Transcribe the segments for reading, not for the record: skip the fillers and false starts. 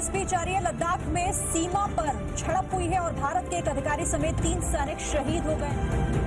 Speech आ रही है। लद्दाख में सीमा पर झड़प हुई है और भारत के एक अधिकारी समेत 3 सैनिक शहीद हो गए।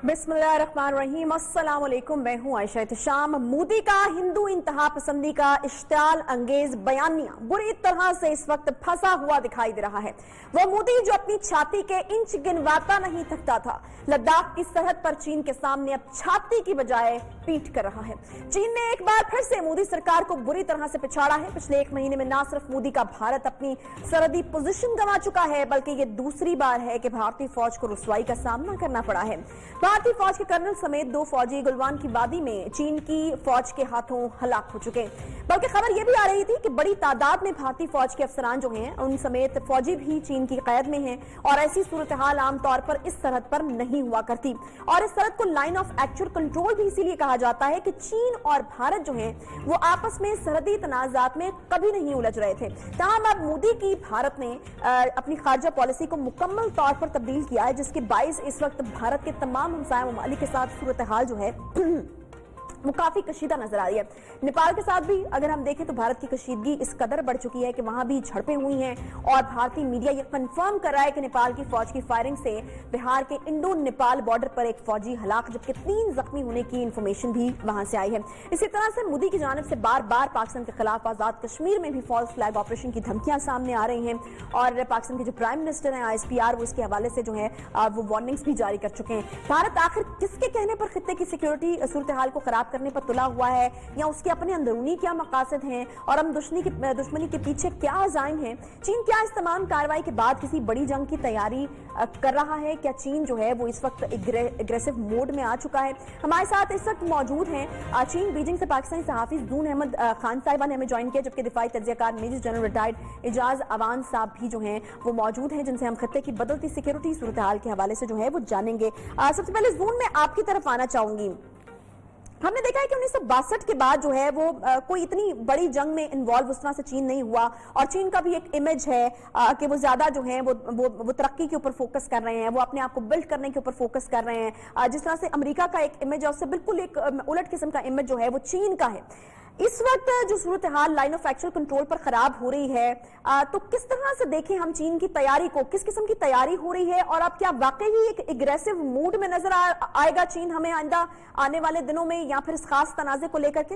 बिस्मिल्लाहिर्रहमानिर्रहीम, अस्सलाम वालेकुम। मैं हूं आयशा एहतिशाम। मोदी का हिंदू इंतहा पसंदी का इश्तियाल अंगेज बयानिया बुरी तरह से इस वक्त फंसा हुआ दिखाई दे रहा है। वो मोदी जो अपनी छाती के इंच गिनवाता नहीं थकता था, लद्दाख की सरहद पर चीन के सामने अब छाती की बजाय पीठ कर रहा है। चीन ने एक बार फिर से मोदी सरकार को बुरी तरह से पिछाड़ा है। पिछले एक महीने में न सिर्फ मोदी का भारत अपनी सरहदी पोजीशन गंवा चुका है, बल्कि ये दूसरी बार है कि भारतीय फौज को रुसवाई का सामना करना पड़ा है। भारतीय फौज के कर्नल समेत 2 फौजी गुलवान की वादी में चीन की फौज के हाथों हलाक हो चुके। बल्कि खबर यह भी आ रही थी कि बड़ी तादाद में भारतीय फौज के अफसरान जो हैं, उन समेत फौजी भी चीन की कैद में हैं और ऐसी सूरत हाल आमतौर पर इस सरहद पर नहीं हुआ करती। और इस सरहद को लाइन ऑफ एक्चुअल कंट्रोल भी इसीलिए कहा जाता है कि चीन और भारत जो है वो आपस में सरहदी तनाजात में कभी नहीं उलझ रहे थे। तमाम अब मोदी की भारत ने अपनी खारजा पॉलिसी को मुकम्मल तौर पर तब्दील किया है, जिसके बाइस इस वक्त भारत के तमाम हमसाया ममालिक के साथ सूरत हाल जो है वो काफी कशीदा नजर आ रही है। नेपाल के साथ भी अगर हम देखें तो भारत की कशीदगी इस कदर बढ़ चुकी है कि वहां भी झड़पें हुई हैं और भारतीय मीडिया ये कंफर्म कर रहा है कि नेपाल की फौज की फायरिंग से बिहार के इंडो नेपाल बॉर्डर पर एक फौजी हलाक, जबकि 3 जख्मी होने की इंफॉर्मेशन भी वहां से आई है। इसी तरह से मोदी की जानिब से बार बार पाकिस्तान के खिलाफ आजाद कश्मीर में भी फॉल्स फ्लैग ऑपरेशन की धमकियां सामने आ रही हैं और पाकिस्तान के जो प्राइम मिनिस्टर हैं ISPR वो इसके हवाले से जो है वो वार्निंग्स भी जारी कर चुके हैं। भारत आखिर किसके कहने पर खित्ते की सिक्योरिटी सूरत हाल को खराब करने पर तुला हुआ है, या उसके अपने अंदरूनी क्या मकासद हैं और हम दुश्मनी के पीछे क्या अज़ाइम हैं? चीन क्या इस तमाम कार्रवाई के बाद किसी बड़ी जंग की तैयारी कर रहा है? क्या चीन जो है वो इस वक्त एग्रेसिव मोड में आ चुका है? हमारे साथ इस वक्त मौजूद हैं चीन बीजिंग से पाकिस्तानी सहाफी जून अहमद खान साहिबा ने हमें ज्वाइन किया, जबकि दिफाई तज्जियाकार major general retired Ejaz Awan साहब भी जो हैं वो मौजूद हैं, जिनसे हम खत्ते की बदलती सिक्योरिटी सूरत हाल के हवाले से जो है वो जानेंगे। सबसे पहले जून में आपकी तरफ आना चाहूंगी। हमने देखा है कि 1962 के बाद जो है वो कोई इतनी बड़ी जंग में इन्वॉल्व उस तरह से चीन नहीं हुआ और चीन का भी एक इमेज है कि वो ज्यादा जो है वो तरक्की के ऊपर फोकस कर रहे हैं, वो अपने आप को बिल्ड करने के ऊपर फोकस कर रहे हैं। जिस तरह से अमेरिका का एक इमेज है उससे बिल्कुल एक उलट किस्म का इमेज जो है वो चीन का है। इस वक्त जो सूरत हाल लाइन ऑफ एक्चुअल कंट्रोल पर खराब हो रही है, तो किस तरह से देखें हम चीन की तैयारी को, किस किस्म की तैयारी हो रही है और अब क्या वाकई एक एग्रेसिव मूड में नजर आएगा चीन हमें आइंदा आने वाले दिनों में, या फिर इस खास तनाज़े को लेकर के?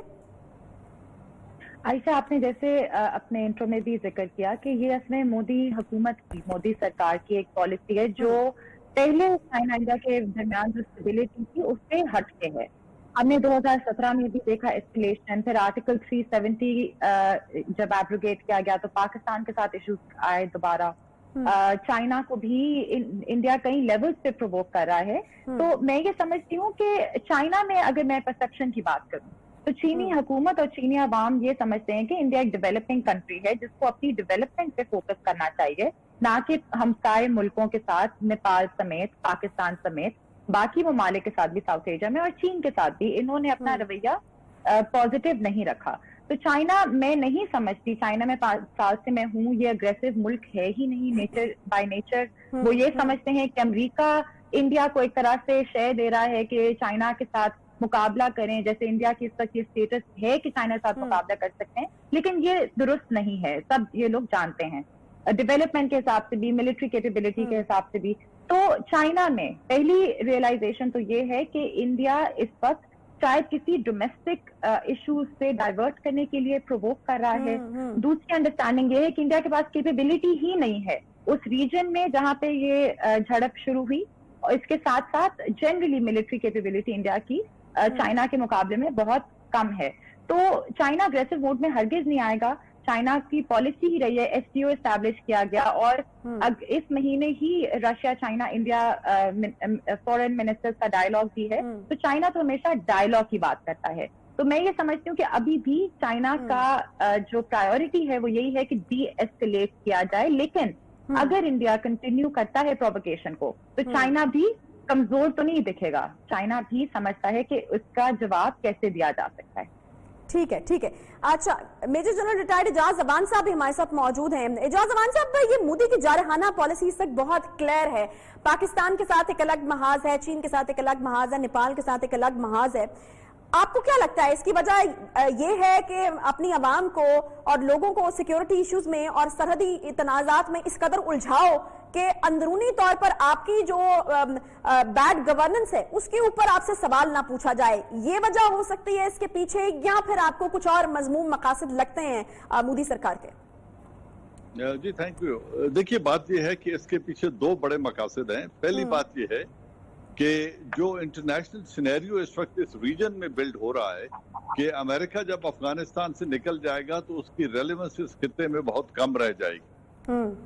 आयशा, आपने जैसे अपने इंट्रो में भी जिक्र किया कि ये असमें मोदी हुकूमत की, मोदी सरकार की एक पॉलिसी है जो पहले चाइना इंडिया के दरमियान जो स्टेबिलिटी थी उससे हट के है। हमने 2017 में भी देखा एस्केलेशन, फिर आर्टिकल 370 जब एब्रोगेट किया गया तो पाकिस्तान के साथ इश्यूज आए दोबारा। चाइना को भी इंडिया कई लेवल्स पे प्रोवोक कर रहा है। तो मैं ये समझती हूँ कि चाइना में अगर मैं परसेप्शन की बात करूँ तो चीनी हुकूमत और चीनी अवाम ये समझते हैं कि इंडिया एक डेवलपिंग कंट्री है जिसको अपनी डेवलपमेंट पे फोकस करना चाहिए, ना कि हमसाए मुल्कों के साथ, नेपाल समेत, पाकिस्तान समेत बाकी ममालिक के साथ भी, साउथ एशिया में और चीन के साथ भी इन्होंने अपना रवैया पॉजिटिव नहीं रखा। तो चाइना मैं नहीं समझती, चाइना में 5 साल से मैं हूँ, ये अग्रेसिव मुल्क है ही नहीं नेचर बाय नेचर। वो ये समझते हैं कि अमेरिका इंडिया को एक तरह से शेयर दे रहा है कि चाइना के साथ मुकाबला करें, जैसे इंडिया की इस वक्त ये स्टेटस है कि चाइना के साथ मुकाबला कर सकते हैं, लेकिन ये दुरुस्त नहीं है, सब ये लोग जानते हैं, डेवलपमेंट के हिसाब से भी, मिलिट्री कैपेबिलिटी के हिसाब से भी। तो चाइना में पहली रियलाइजेशन तो ये है कि इंडिया इस वक्त शायद किसी डोमेस्टिक इश्यूज से डाइवर्ट करने के लिए प्रोवोक कर रहा है। दूसरी अंडरस्टैंडिंग ये है कि इंडिया के पास कैपेबिलिटी ही नहीं है उस रीजन में जहां पे ये झड़प शुरू हुई, और इसके साथ साथ जनरली मिलिट्री कैपेबिलिटी इंडिया की चाइना के मुकाबले में बहुत कम है। तो चाइना अग्रेसिव मोड में हरगिज नहीं आएगा। चाइना की पॉलिसी ही रही है, SCO एस्टैब्लिश किया गया और इस महीने ही Russia China India foreign ministers का डायलॉग भी है। तो चाइना तो हमेशा डायलॉग की बात करता है। तो मैं ये समझती हूँ कि अभी भी चाइना का जो प्रायोरिटी है वो यही है कि डी एस्केलेट किया जाए, लेकिन अगर इंडिया कंटिन्यू करता है प्रोवोकेशन को तो चाइना भी कमजोर तो नहीं दिखेगा। चाइना भी समझता है कि उसका जवाब कैसे दिया जा सकता है। ٹھیک ہے. اچھا, میجر جنرل ریٹائرڈ اعجاز زبان صاحب بھی ہمارے ساتھ موجود ہیں. اعجاز زبان صاحب, یہ مودی کی جارحانہ پالیسی اس وقت بہت کلیئر ہے. پاکستان کے ساتھ ایک الگ محاذ ہے, چین کے ساتھ ایک الگ محاذ ہے, نیپال کے ساتھ ایک الگ محاذ ہے. آپ کو کیا لگتا ہے اس کی وجہ یہ ہے کہ اپنی عوام کو اور لوگوں کو سیکیورٹی ایشوز میں اور سرحدی تنازعات میں اس قدر الجھاؤ کہ اندرونی طور پر آپ کی جو بیڈ گورننس ہے اس کے اوپر آپ سے سوال نہ پوچھا جائے, یہ وجہ ہو سکتی ہے اس کے پیچھے, یا پھر آپ کو کچھ اور مذموم مقاصد لگتے ہیں مودی سرکار کے؟ جی تھینک یو. دیکھیے بات یہ ہے کہ اس کے پیچھے دو بڑے مقاصد ہیں. پہلی بات یہ ہے کہ جو انٹرنیشنل سینیریو اس وقت اس ریجن میں بلڈ ہو رہا ہے کہ امریکہ جب افغانستان سے نکل جائے گا تو اس کی ریلیونس اس خطے میں بہت کم رہ جائے گی,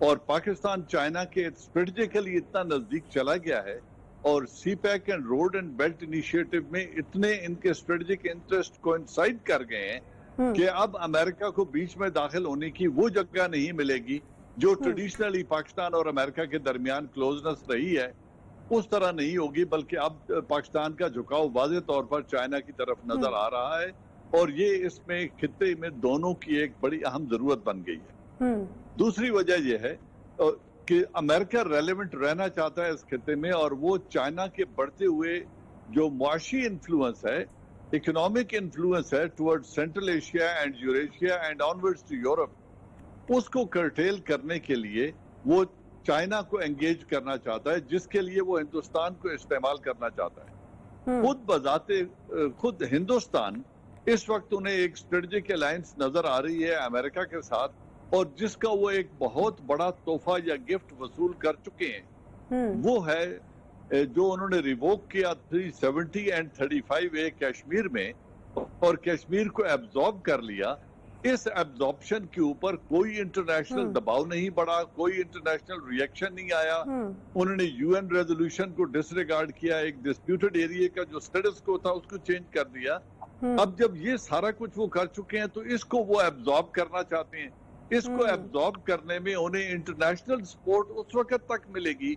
اور پاکستان چائنا کے اسٹریٹجیکلی اتنا نزدیک چلا گیا ہے, اور CPEC and road and belt initiative میں اتنے ان کے اسٹریٹجک انٹرسٹ کوئنسائڈ کر گئے ہیں کہ اب امریکہ کو بیچ میں داخل ہونے کی وہ جگہ نہیں ملے گی جو ٹریڈیشنلی پاکستان اور امریکہ کے درمیان کلوزنس رہی ہے, اس طرح نہیں ہوگی, بلکہ اب پاکستان کا جھکاؤ واضح طور پر چائنا کی طرف نظر آ رہا ہے, اور یہ اس میں خطے میں دونوں کی ایک بڑی اہم ضرورت بن گئی ہے. دوسری وجہ یہ ہے کہ امریکہ ریلیونٹ رہنا چاہتا ہے اس خطے میں, اور وہ چائنا کے بڑھتے ہوئے جو معاشی انفلوئنس ہے, اکنامک انفلوئنس ہے toward central Asia and Eurasia and onwards to Europe, اس کو کرٹیل کرنے کے لیے وہ چائنا کو انگیج کرنا چاہتا ہے, جس کے لیے وہ ہندوستان کو استعمال کرنا چاہتا ہے. خود بذات خود ہندوستان اس وقت انہیں ایک اسٹریٹجک الائنس نظر آ رہی ہے امریکہ کے ساتھ, اور جس کا وہ ایک بہت بڑا تحفہ یا گفٹ وصول کر چکے ہیں. وہ ہے جو انہوں نے ریووک کیا 370 اینڈ 35A کشمیر میں, اور کشمیر کو ایبزارب کر لیا. اس ایبزارپشن کے اوپر کوئی انٹرنیشنل دباؤ نہیں پڑا, کوئی انٹرنیشنل ریئیکشن نہیں آیا. انہوں نے یو این ریزولوشن کو ڈس ریگارڈ کیا, ایک ڈسپیوٹڈ ایریا کا جو سٹیٹس کو تھا اس کو چینج کر دیا. اب جب یہ سارا کچھ وہ کر چکے ہیں تو اس کو وہ ایبزارب کرنا چاہتے ہیں. اس کو ایبزارب کرنے میں انہیں انٹرنیشنل سپورٹ اس وقت تک ملے گی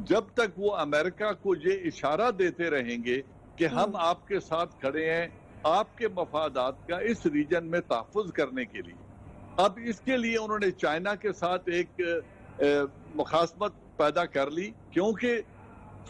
جب تک وہ امریکہ کو یہ اشارہ دیتے رہیں گے کہ ہم آپ کے ساتھ کھڑے ہیں آپ کے مفادات کا اس ریجن میں تحفظ کرنے کے لیے. اب اس کے لیے انہوں نے چائنا کے ساتھ ایک مخاصمت پیدا کر لی, کیونکہ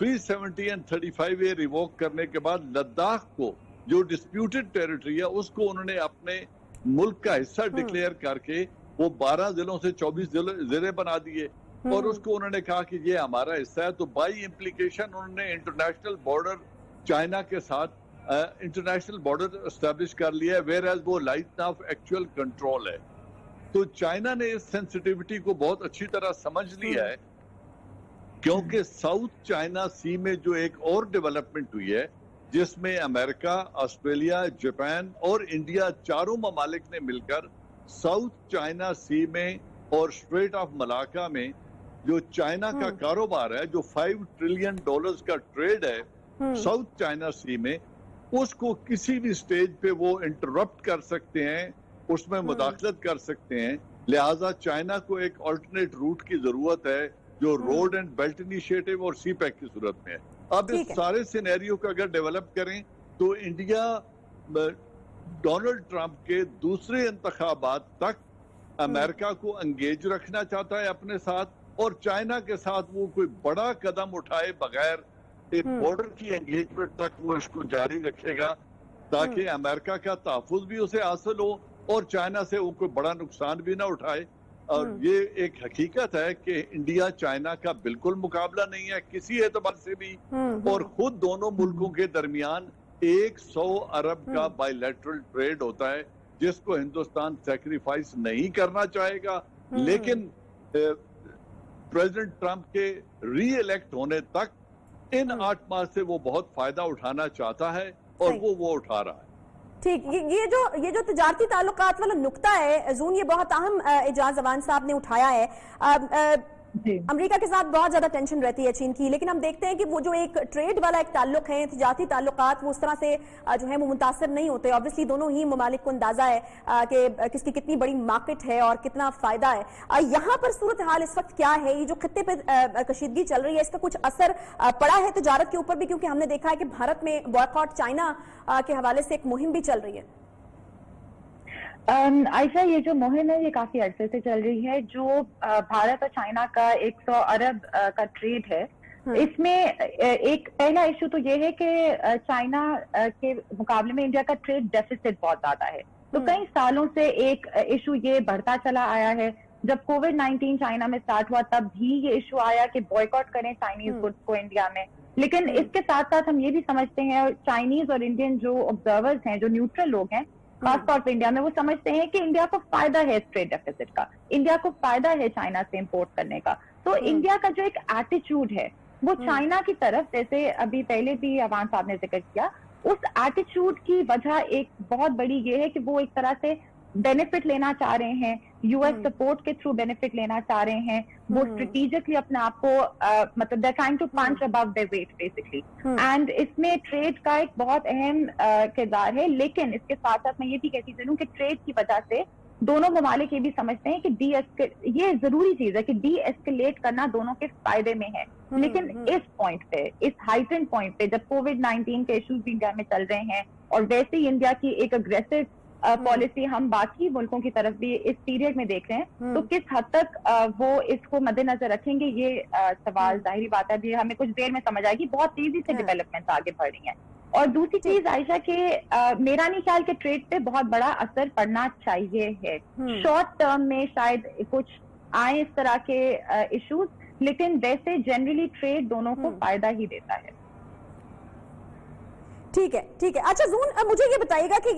370 اینڈ 35A ریووک کرنے کے بعد لداخ کو جو ڈسپیوٹڈ ٹیریٹری ہے اس کو انہوں نے اپنے ملک کا حصہ ڈکلیئر کر کے وہ 12 ضلعوں سے 24 ضلع بنا دیے, اور اس کو انہوں نے کہا کہ یہ ہمارا حصہ ہے. تو بائی امپلیکیشن انہوں نے انٹرنیشنل بارڈر چائنا کے ساتھ انٹرنیشنل بارڈر اسٹیبلش کر لیا ہے, ویئر ایز وہ لائن آف ایکچوئل کنٹرول ہے. تو چائنا نے اس سینسٹیوٹی کو بہت اچھی طرح سمجھ لیا ہے, کیونکہ ساؤتھ چائنا سی میں جو ایک اور ڈیولپمنٹ ہوئی ہے جس میں امریکہ, آسٹریلیا, جاپان اور انڈیا چاروں ممالک نے مل کر ساؤتھ چائنا سی میں اور اسٹریٹ آف ملاکا میں جو چائنا کا کاروبار ہے, جو $5 ٹریلین کا ٹریڈ ہے ساؤتھ چائنا سی میں, اس کو کسی بھی سٹیج پہ وہ انٹرپٹ کر سکتے ہیں, اس میں مداخلت کر سکتے ہیں. لہٰذا چائنا کو ایک آلٹرنیٹ روٹ کی ضرورت ہے جو روڈ اینڈ بیلٹ انیشیٹو اور سی پیک کی صورت میں ہے. اب اس سارے سینیریو کو اگر ڈیولپ کریں تو انڈیا ڈونلڈ ٹرمپ کے دوسرے انتخابات تک امریکہ کو انگیج رکھنا چاہتا ہے اپنے ساتھ, اور چائنا کے ساتھ وہ کوئی بڑا قدم اٹھائے بغیر ایک بارڈر کی انگیجمنٹ تک وہ اس کو جاری رکھے گا, تاکہ امریکہ کا تحفظ بھی اسے حاصل ہو اور چائنا سے وہ کوئی بڑا نقصان بھی نہ اٹھائے. اور یہ ایک حقیقت ہے کہ انڈیا چائنا کا بالکل مقابلہ نہیں ہے کسی اعتبار سے بھی, اور خود دونوں ملکوں کے درمیان 100 ارب کا بائی لیٹرل ٹریڈ ہوتا ہے جس کو ہندوستان سیکریفائس نہیں کرنا چاہے گا, لیکن پریزیڈنٹ ٹرمپ کے ری الیکٹ ہونے تک ان 8 ماہ سے وہ بہت فائدہ اٹھانا چاہتا ہے, اور وہ اٹھا رہا ہے. ٹھیک, یہ جو تجارتی تعلقات والا نقطہ ہے زون, یہ بہت اہم اعجاز زبان صاحب نے اٹھایا ہے. امریکہ کے ساتھ بہت زیادہ ٹینشن رہتی ہے چین کی, لیکن ہم دیکھتے ہیں کہ وہ جو ایک ٹریڈ والا ایک تعلق ہے, تجارتی تعلقات, وہ اس طرح سے جو ہے وہ متاثر نہیں ہوتے. آبویسلی دونوں ہی ممالک کو اندازہ ہے کہ کس کی کتنی بڑی مارکیٹ ہے اور کتنا فائدہ ہے. یہاں پر صورتحال اس وقت کیا ہے؟ یہ جو خطے پہ کشیدگی چل رہی ہے, اس کا کچھ اثر پڑا ہے تجارت کے اوپر بھی؟ کیونکہ ہم نے دیکھا ہے کہ بھارت میں بائیکاٹ چائنا کے حوالے سے ایک مہم بھی چل رہی ہے. आयशा, ये जो मुहिम है ये काफी अरसे से चल रही है। जो भारत और चाइना का 100 अरब का ट्रेड है, इसमें एक पहला इशू तो ये है कि चाइना के मुकाबले में इंडिया का ट्रेड डेफिसिट बहुत ज्यादा है। तो कई सालों से एक इशू ये बढ़ता चला आया है। जब कोविड-19 चाइना में स्टार्ट हुआ तब भी ये इशू आया कि बॉयकॉट करें चाइनीज गुड्स को इंडिया में। लेकिन इसके साथ साथ हम ये भी समझते हैं, और चाइनीज और इंडियन जो ऑब्जर्वर्स हैं, जो न्यूट्रल लोग हैं खासतौर पर इंडिया में, वो समझते हैं कि इंडिया को फायदा है इस ट्रेड डेफिसिट का, इंडिया को फायदा है चाइना से इंपोर्ट करने का। तो इंडिया का जो एक एटीट्यूड है वो चाइना की तरफ, जैसे अभी पहले भी अवान साहब ने जिक्र किया, उस एटीट्यूड की वजह एक बहुत बड़ी ये है कि वो एक तरह से बेनिफिट लेना चाह रहे हैं, यूएस सपोर्ट के थ्रू बेनिफिट लेना चाह रहे हैं। वो स्ट्रेटेजिकली अपने आप को मतलब they trying to punch above their weight basically. And इसमें ट्रेड का एक बहुत अहम किरदार है। लेकिन इसके साथ साथ मैं ये भी कहती चलूं कि ट्रेड की वजह से दोनों ममालिक ये भी समझते हैं कि ये जरूरी चीज है कि डी एस्केलेट करना दोनों के फायदे में है। लेकिन इस पॉइंट पे, इस हाइटेंड पॉइंट पे, जब कोविड-19 के इश्यूज भी इंडिया में चल रहे हैं और वैसे ही इंडिया की एक अग्रेसिव पॉलिसी हम बाकी मुल्कों की तरफ भी इस पीरियड में देख रहे हैं, तो किस हद तक वो इसको मद्देनजर रखेंगे, ये सवाल जाहिर बात है भी हमें कुछ देर में समझ आएगी। बहुत तेजी से डेवलपमेंट आगे बढ़ रही हैं। और दूसरी चीज आयशा के मेरा नहीं ख्याल के ट्रेड पे बहुत बड़ा असर पड़ना चाहिए है। शॉर्ट टर्म में शायद कुछ आए इस तरह के इश्यूज, लेकिन वैसे जनरली ट्रेड दोनों को फायदा ही देता है। ठीक है, ठीक है। अच्छा जून, मुझे ये बताइएगा कि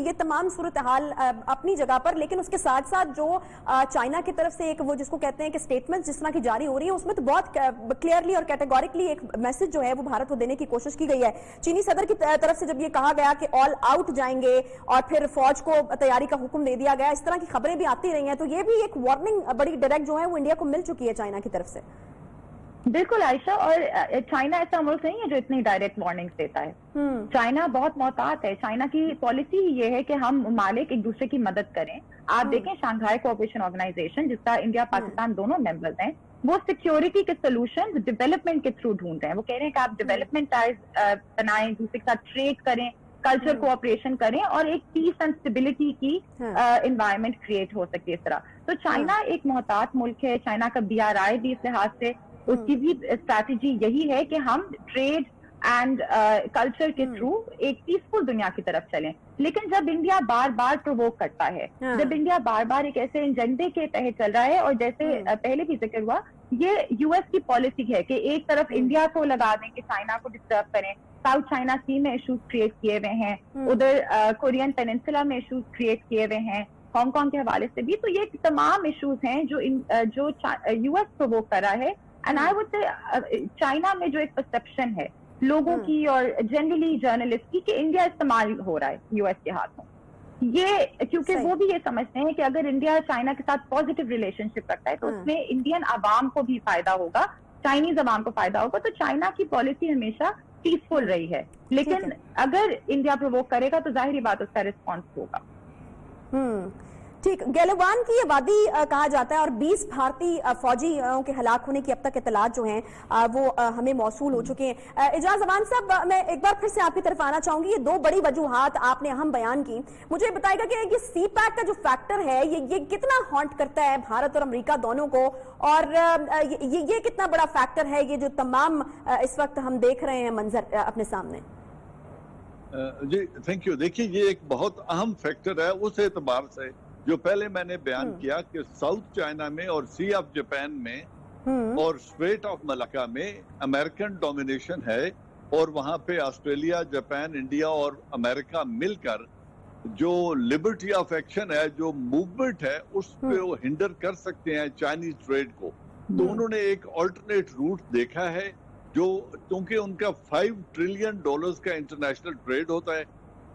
ये तमाम सूरत हाल अपनी जगह पर, लेकिन उसके साथ साथ जो चाइना की तरफ से एक वो जिसको कहते हैं कि स्टेटमेंट जिस तरह की जारी हो रही है, उसमें तो बहुत क्लियरली और कैटेगोरिकली एक मैसेज जो है वो भारत को देने की कोशिश की गई है। चीनी सदर की तरफ से जब ये कहा गया कि ऑल आउट जाएंगे और फिर फौज को तैयारी का हुक्म दे दिया गया, इस तरह की खबरें भी आती रही हैं, तो ये भी एक वार्निंग बड़ी डायरेक्ट जो है वो इंडिया को मिल चुकी है चाइना की तरफ से। बिल्कुल आयशा, और चाइना ऐसा मुल्क नहीं है जो इतनी डायरेक्ट वार्निंग्स देता है। चाइना बहुत मोहतात है। चाइना की पॉलिसी ही ये है कि हम ममालिक एक दूसरे की मदद करें। आप देखें शांघाई कोऑपरेशन ऑर्गेनाइजेशन, जिसका इंडिया पाकिस्तान दोनों मेंबर्स हैं, वो सिक्योरिटी के सोल्यूशन डेवलपमेंट के थ्रू ढूंढ रहे हैं। वो कह रहे हैं कि आप डेवलपमेंट टाइज बनाएं, दूसरे के साथ ट्रेड करें, कल्चर कोऑपरेशन करें और एक पीस एंड स्टेबिलिटी की एनवायरनमेंट क्रिएट हो सके इस तरह। तो चाइना एक मोहतात मुल्क है। चाइना का BRI भी इस लिहाज से उसकी भी स्ट्रैटेजी यही है कि हम ट्रेड एंड कल्चर के थ्रू एक पीसफुल दुनिया की तरफ चलें। लेकिन जब इंडिया बार बार प्रोवोक करता है, जब इंडिया बार बार एक ऐसे एजेंडे के तहत चल रहा है, और जैसे पहले भी जिक्र हुआ, ये यूएस की पॉलिसी है कि एक तरफ इंडिया को लगा दें कि चाइना को डिस्टर्ब करें, साउथ चाइना सी में इश्यूज क्रिएट किए हुए हैं, उधर कोरियन पेनिनसुला में इश्यूज क्रिएट किए हुए हैं, हांगकांग के हवाले से भी। तो ये तमाम इश्यूज हैं जो यूएस प्रोवोक कर रहा है। And I would say China में जो एक परसेप्शन है लोगों की और जनरली जर्नलिस्ट की कि इंडिया इस्तेमाल हो रहा है यूएस के हाथों, ये क्योंकि वो भी ये समझते हैं कि अगर इंडिया चाइना के साथ पॉजिटिव रिलेशनशिप रखता है तो उसमें इंडियन आवाम को भी फायदा होगा, चाइनीज आवाम को फायदा होगा। तो चाइना की पॉलिसी हमेशा पीसफुल रही है, लेकिन अगर इंडिया प्रोवोक करेगा तो जाहिर बात उसका रिस्पॉन्स होगा। ठीक, गैलवान की ये वादी कहा जाता है और 20 भारतीय फौजियों के हलाक होने की अब तक इत्तलात जो हैं वो हमें मौसूल हो चुके हैं। एजाज अमान साहब, मैं एक बार फिर से आपकी तरफ आना चाहूंगी। ये दो बड़ी वजूहात आपने अहम बयान की, मुझे बताएगा कि ये CPAC का जो फैक्टर है ये कितना हॉन्ट करता है भारत और अमेरिका दोनों को, और ये कितना बड़ा फैक्टर है, ये जो तमाम इस वक्त हम देख रहे हैं मंजर अपने सामने। जी थैंक यू। देखिए ये एक बहुत अहम फैक्टर है उस एतबार से जो पहले मैंने बयान किया कि साउथ चाइना में और सी ऑफ जापान में और स्ट्रेट ऑफ मलाक्का में अमेरिकन डोमिनेशन है, और वहां पे ऑस्ट्रेलिया, जापान, इंडिया और अमेरिका मिलकर जो लिबर्टी ऑफ एक्शन है, जो मूवमेंट है, उस पे वो हिंडर कर सकते हैं चाइनीज ट्रेड को। तो उन्होंने एक ऑल्टरनेट रूट देखा है, जो क्योंकि उनका $5 ट्रिलियन का इंटरनेशनल ट्रेड होता है,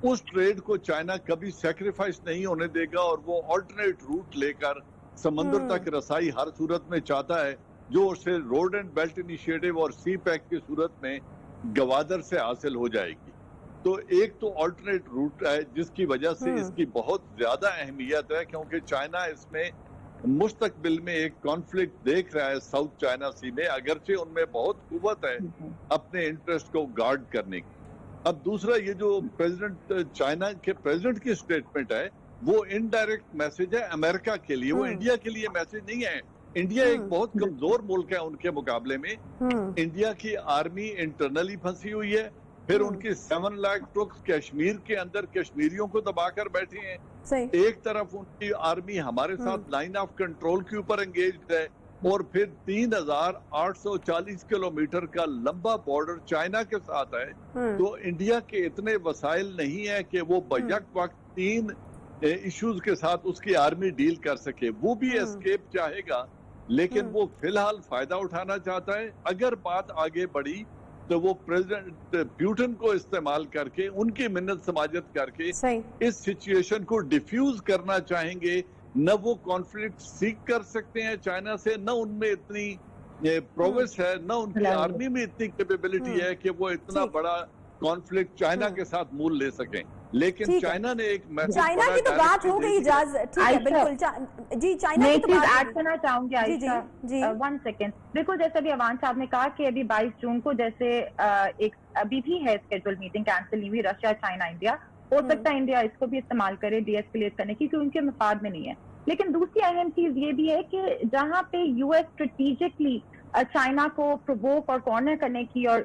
उस ट्रेड को चाइना कभी सैक्रिफाइस नहीं होने देगा, और वो ऑल्टरनेट रूट लेकर समंदर तक रसाई हर सूरत में चाहता है, जो उसे रोड एंड बेल्ट इनिशिएटिव और CPAC की सूरत में गवादर से हासिल हो जाएगी। तो एक तो ऑल्टरनेट रूट है जिसकी वजह से इसकी बहुत ज्यादा अहमियत है, क्योंकि चाइना इसमें मुस्तकबिल में एक कॉन्फ्लिक्ट देख रहा है साउथ चाइना सी में, अगरचे उनमें बहुत कुव्वत है अपने इंटरेस्ट को गार्ड करने की। अब दूसरा, ये जो प्रेसिडेंट चाइना के प्रेसिडेंट की स्टेटमेंट है वो इनडायरेक्ट मैसेज है अमेरिका के लिए, वो इंडिया के लिए मैसेज नहीं है। इंडिया एक बहुत कमजोर मुल्क है उनके मुकाबले में। इंडिया की आर्मी इंटरनली फंसी हुई है, फिर उनकी 7 लाख ट्रुक्स कश्मीर के अंदर कश्मीरियों को दबाकर बैठे हैं। एक तरफ उनकी आर्मी हमारे साथ लाइन ऑफ कंट्रोल के ऊपर एंगेज्ड है, और फिर 3840 किलोमीटर का लंबा बॉर्डर चाइना के साथ है। तो इंडिया के इतने वसाइल नहीं है कि वो बैक वक्त 3 इश्यूज के साथ उसकी आर्मी डील कर सके। वो भी एस्केप चाहेगा, लेकिन वो फिलहाल फायदा उठाना चाहता है। अगर बात आगे बढ़ी तो वो प्रेसिडेंट प्यूटन को इस्तेमाल करके, उनकी मिन्नत समाजत करके इस सिचुएशन को डिफ्यूज करना चाहेंगे। न वो कॉन्फ्लिक्ट सीख कर सकते हैं चाइना से, न उनमें इतनी प्रोग्रेस है, न उनकी आर्मी में इतनी कैपेबिलिटी है कि वो इतना बड़ा कॉन्फ्लिक्ट चाइना के साथ मूल ले सकें। लेकिन चाइना ने एक चाइना की तो बात हो गई इजाज, ठीक है, बिल्कुल जी। चाइना की तो बात ऐड करना चाहूंगी आयशा, 1 सेकेंड। देखो, जैसे अभी अवान साहब ने कहा कि अभी 22 जून को जैसे एक अभी भी है स्केड्यूल मीटिंग, कैंसिल नहीं हुई, रशिया, चाइना, इंडिया। हो सकता है इंडिया इसको भी इस्तेमाल करे डीएस्केलेट करने की, क्योंकि उनके मफाद में नहीं है। लेकिन दूसरी अहम चीज ये भी है कि जहां पे यूएस स्ट्रेटेजिकली चाइना को प्रोवोक और कॉर्नर करने की और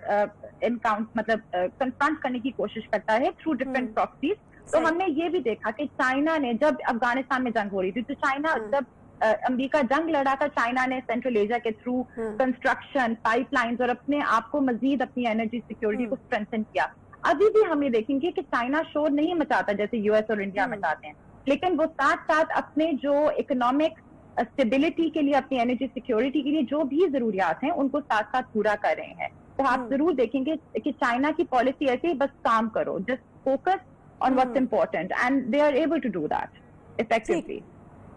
कन्फ्रंट करने की कोशिश करता है थ्रू डिफरेंट प्रॉक्सीज। तो हमने ये भी देखा कि चाइना ने, जब अफगानिस्तान में जंग हो रही थी, तो चाइना जब अमेरिका जंग लड़ा था, चाइना ने सेंट्रल एशिया के थ्रू कंस्ट्रक्शन, पाइपलाइंस और अपने आप को मजीद अपनी एनर्जी सिक्योरिटी को स्ट्रेंथन किया। अभी भी हम ये देखेंगे कि चाइना शोर नहीं मचाता जैसे यूएस और इंडिया मचाते हैं, लेकिन वो साथ साथ अपने जो इकोनॉमिक स्टेबिलिटी के लिए, अपनी एनर्जी सिक्योरिटी के लिए जो भी जरूरियात हैं उनको साथ साथ पूरा कर रहे हैं। तो आप जरूर देखेंगे कि चाइना की पॉलिसी ऐसे ही, बस काम करो, just focus on what's important, and they are able to do that effectively.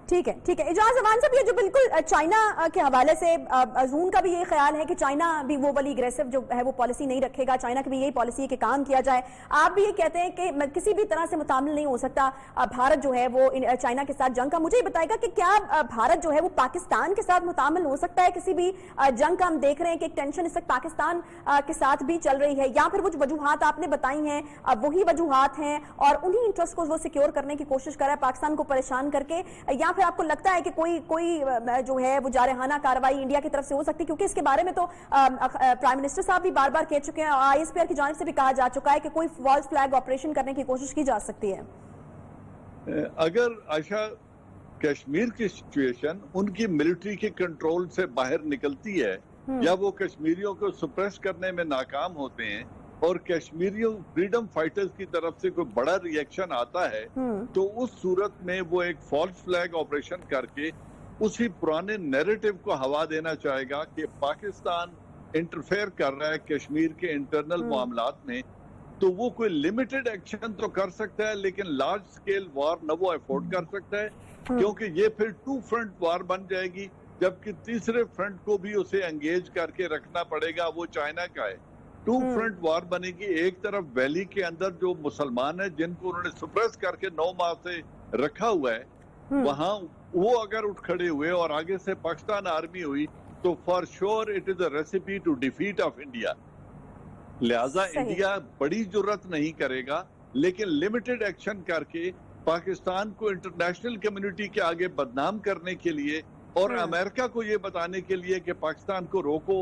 ठीक है, ठीक है। इजाज अवान साहब, ये जो बिल्कुल चाइना के हवाले से अजून का भी ये ख्याल है कि चाइना भी वो वाली एग्रेसिव जो है वो पॉलिसी नहीं रखेगा, चाइना की भी यही पॉलिसी है कि काम किया जाए। आप भी ये कहते हैं कि किसी भी तरह से मुतामिल नहीं हो सकता भारत जो है वो चाइना के साथ जंग का। मुझे ये बताएगा कि क्या भारत जो है वो पाकिस्तान के साथ मुतामिल हो सकता है किसी भी जंग का? हम देख रहे हैं कि एक टेंशन इस वक्त पाकिस्तान के साथ भी चल रही है, या फिर वो जो वजूहात आपने बताई हैं वही वजूहात हैं और उन्हीं इंटरेस्ट को वो सिक्योर करने की कोशिश कर रहा है पाकिस्तान को परेशान करके, या फिर आपको लगता है कि कोई जो है वो जारहाना कार्रवाई इंडिया की तरफ से हो सकती है? क्योंकि इसके बारे में तो प्राइम मिनिस्टर साहब भी बार बार कह चुके हैं, आईएसपीआर की जानिब से भी कहा जा चुका है कि कोई फॉल्स फ्लैग ऑपरेशन करने की कोशिश की जा सकती है। अगर आयशा कश्मीर की सिचुएशन उनकी मिलिट्री के कंट्रोल से बाहर निकलती है, या वो कश्मीरियों को सुप्रेस करने में नाकाम होते हैं और कश्मीरियों फ्रीडम फाइटर्स की तरफ से कोई बड़ा रिएक्शन आता है, तो उस सूरत में वो एक फॉल्स फ्लैग ऑपरेशन करके उसी पुराने नैरेटिव को हवा देना चाहेगा कि पाकिस्तान इंटरफेयर कर रहा है कश्मीर के इंटरनल मामलात में। तो वो कोई लिमिटेड एक्शन तो कर सकता है, लेकिन लार्ज स्केल वार न वो अफोर्ड कर सकता है, क्योंकि ये फिर 2 फ्रंट वार बन जाएगी, जबकि तीसरे फ्रंट को भी उसे एंगेज करके रखना पड़ेगा, वो चाइना का है। 2 फ्रंट वार बनेगी। एक तरफ वैली के अंदर जो मुसलमान है जिनको उन्होंने सुप्रेस करके 9 माह से रखा हुआ है, वहां वो अगर उठ खड़े हुए और आगे से पाकिस्तान आर्मी हुई, तो for sure it is a recipe to defeat of India. लिहाजा इंडिया बड़ी जरूरत नहीं करेगा, लेकिन लिमिटेड एक्शन करके पाकिस्तान को इंटरनेशनल कम्युनिटी के आगे बदनाम करने के लिए और अमेरिका को ये बताने के लिए कि पाकिस्तान को रोको,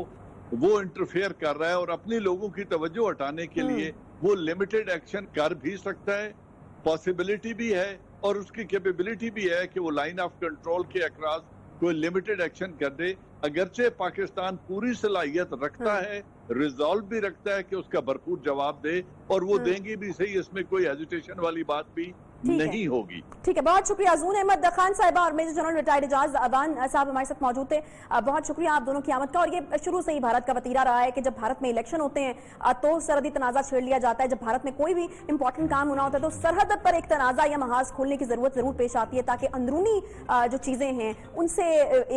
वो इंटरफेयर कर रहा है, और अपने लोगों की तवज्जो हटाने के लिए वो लिमिटेड एक्शन कर भी सकता है, पॉसिबिलिटी भी है और उसकी कैपेबिलिटी भी है कि वो लाइन ऑफ कंट्रोल के अक्रॉस कोई लिमिटेड एक्शन कर दे। अगरचे पाकिस्तान पूरी सलाहियत रखता है, रिजॉल्व भी रखता है कि उसका भरपूर जवाब दे, और वो देंगे भी सही, इसमें कोई हेजिटेशन वाली बात भी नहीं होगी। ठीक है, बहुत शुक्रिया। अजून अहमद खान साहिबा और major general retired Ijaz Awan साहब हमारे साथ मौजूद थे। बहुत शुक्रिया आप दोनों की आमद का। और ये शुरू से ही भारत का वतीरा रहा है कि जब भारत में इलेक्शन होते हैं तो सरहदी तनाज़ा छेड़ लिया जाता है। जब भारत में कोई भी इंपॉर्टेंट काम होना होता है तो सरहद पर एक तनाज़ा या महाज खोलने की जरूरत जरूर पेश आती है, ताकि अंदरूनी जो चीजें हैं उनसे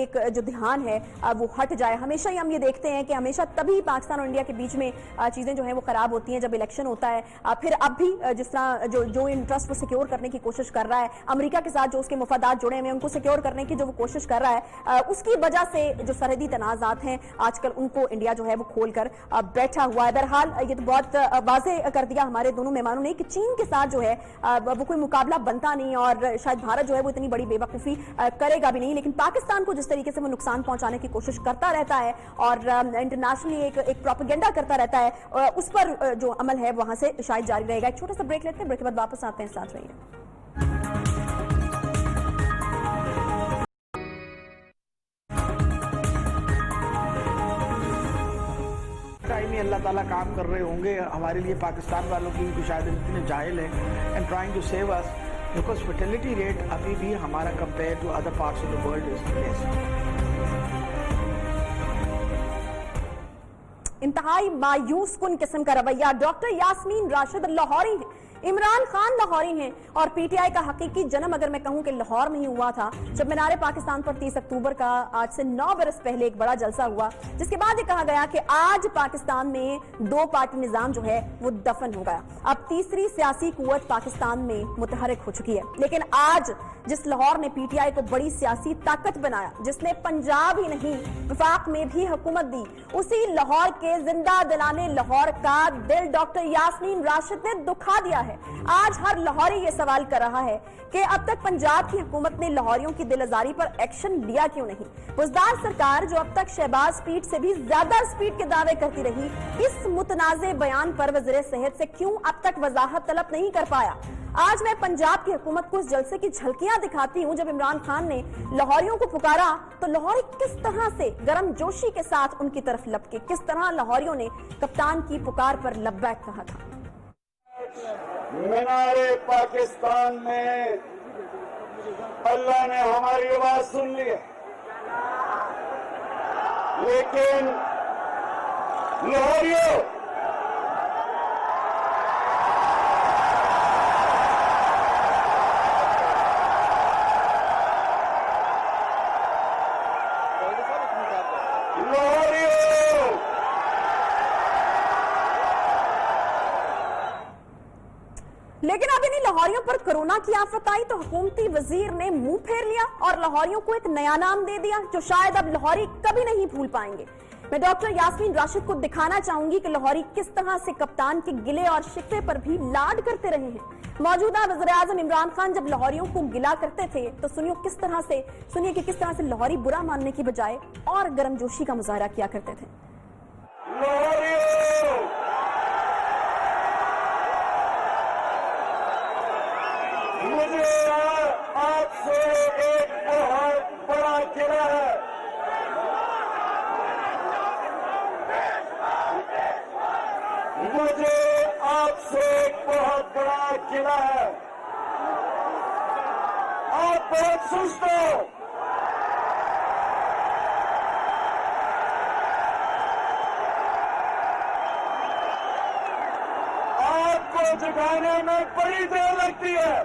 एक जो ध्यान है वो हट जाए। हमेशा ही हम ये देखते हैं कि हमेशा तभी पाकिस्तान और इंडिया के बीच में चीजें जो है वो खराब होती हैं जब इलेक्शन होता है। रहता है, फिर अब भी जिस तरह जो इंटरेस्ट वो सिक्योर करने की कोशिश कर रहा है, अमेरिका के साथ जो उसके मुफादात जुड़े हुए हैं उनको सिक्योर करने की जो वो कोशिश कर रहा है, उसकी वजह से जो सरहदी तनाज़ात हैं आजकल उनको इंडिया जो है वो खोल कर बैठा हुआ है। बहरहाल ये तो बहुत वाज़े कर दिया हमारे दोनों मेहमानों ने कि चीन के साथ जो है वो कोई मुकाबला बनता नहीं और शायद भारत जो है वो इतनी बड़ी बेवकूफ़ी करेगा भी नहीं, लेकिन पाकिस्तान को जिस तरीके से वो नुकसान पहुंचाने की कोशिश करता रहता है और इंटरनेशनली एक प्रोपेगेंडा करता रहता है, उस पर जो अमल है वहां से शायद जारी रहेगा। एक छोटा सा ब्रेक लेते हैं, ब्रेक के बाद वापस आते हैं, साथ रहिए। टाइम ही अल्लाह ताला काम कर रहे होंगे हमारे लिए, पाकिस्तान वालों की भी शायद इतने जाहिल है and trying to save us, because fertility rate अभी भी हमारा compare to other parts of the world is less. इंतहाई मायूस कुन किस्म का रवैया। डॉक्टर यास्मीन राशिद लाहौरी हैं, इमरान खान लाहौरी हैं और पीटीआई का हकीकी जन्म अगर मैं कहूं कि लाहौर में ही हुआ था, जब मीनार पाकिस्तान पर 30 अक्टूबर का आज से 9 बरस पहले एक बड़ा जलसा हुआ, जिसके बाद ये कहा गया कि आज पाकिस्तान में 2 पार्टी निजाम जो है वो दफन हो गया। अब तीसरी सियासी कुव्वत पाकिस्तान में मुतहरिक हो चुकी है। लेकिन आज जिस लाहौर ने पीटीआई को बड़ी सियासी ताकत बनाया, जिसने पंजाब ही नहीं वफाक में भी हुकूमत दी, उसी लाहौर के जिंदा दिलाने लाहौर का दिल डॉक्टर यास्मीन राशिद ने दुखा दिया है। आज हर लाहौरी ये सवाल कर रहा है कि अब तक पंजाब की हुकूमत ने लाहौरियों की दिलआजारी पर एक्शन लिया क्यों नहीं। बुज़दार सरकार जो अब तक शहबाज स्पीड से भी ज्यादा स्पीड के दावे करती रही, इस मुतनाज़े बयान पर वज़ीर सेहत से क्यों अब तक वजाहत तलब नहीं कर पाया। आज मैं पंजाब की हुकूमत को इस जलसे की झलकियां दिखाती हूं। जब इमरान खान ने लाहौरियों को पुकारा तो लाहौरी किस तरह से गर्म जोशी के साथ उनकी तरफ लपके, किस तरह लाहौरियों ने कप्तान की पुकार पर लब्बैक कहा था। मीनारे पाकिस्तान में अल्लाह ने हमारी आवाज सुन ली है, लेकिन लाहौरियों, लेकिन अब इन्हीं लाहौरियों पर कोरोना की आफत आई तो हुकूमती वजीर ने मुंह फेर लिया और लाहौरियों को एक नया नाम दे दिया जो शायद अब लाहौरी कभी नहीं भूल पाएंगे। मैं डॉक्टर यास्मीन राशिद को दिखाना चाहूंगी कि लाहौरी किस तरह से कप्तान के गिले और शिकवे पर भी लाड करते रहे हैं। मौजूदा वज़ीर-ए-आज़म इमरान खान जब लाहौरियों को गिला करते थे तो सुनिए कि किस तरह से लाहौरी बुरा मानने की बजाय और गर्मजोशी का मुजाहरा किया करते थे। मुझे आपसे एक बहुत बड़ा गिला है, मुझे आपसे एक बहुत बड़ा गिला है। आप बहुत सुस्त हो, आपको जगाने में बड़ी देर लगती है।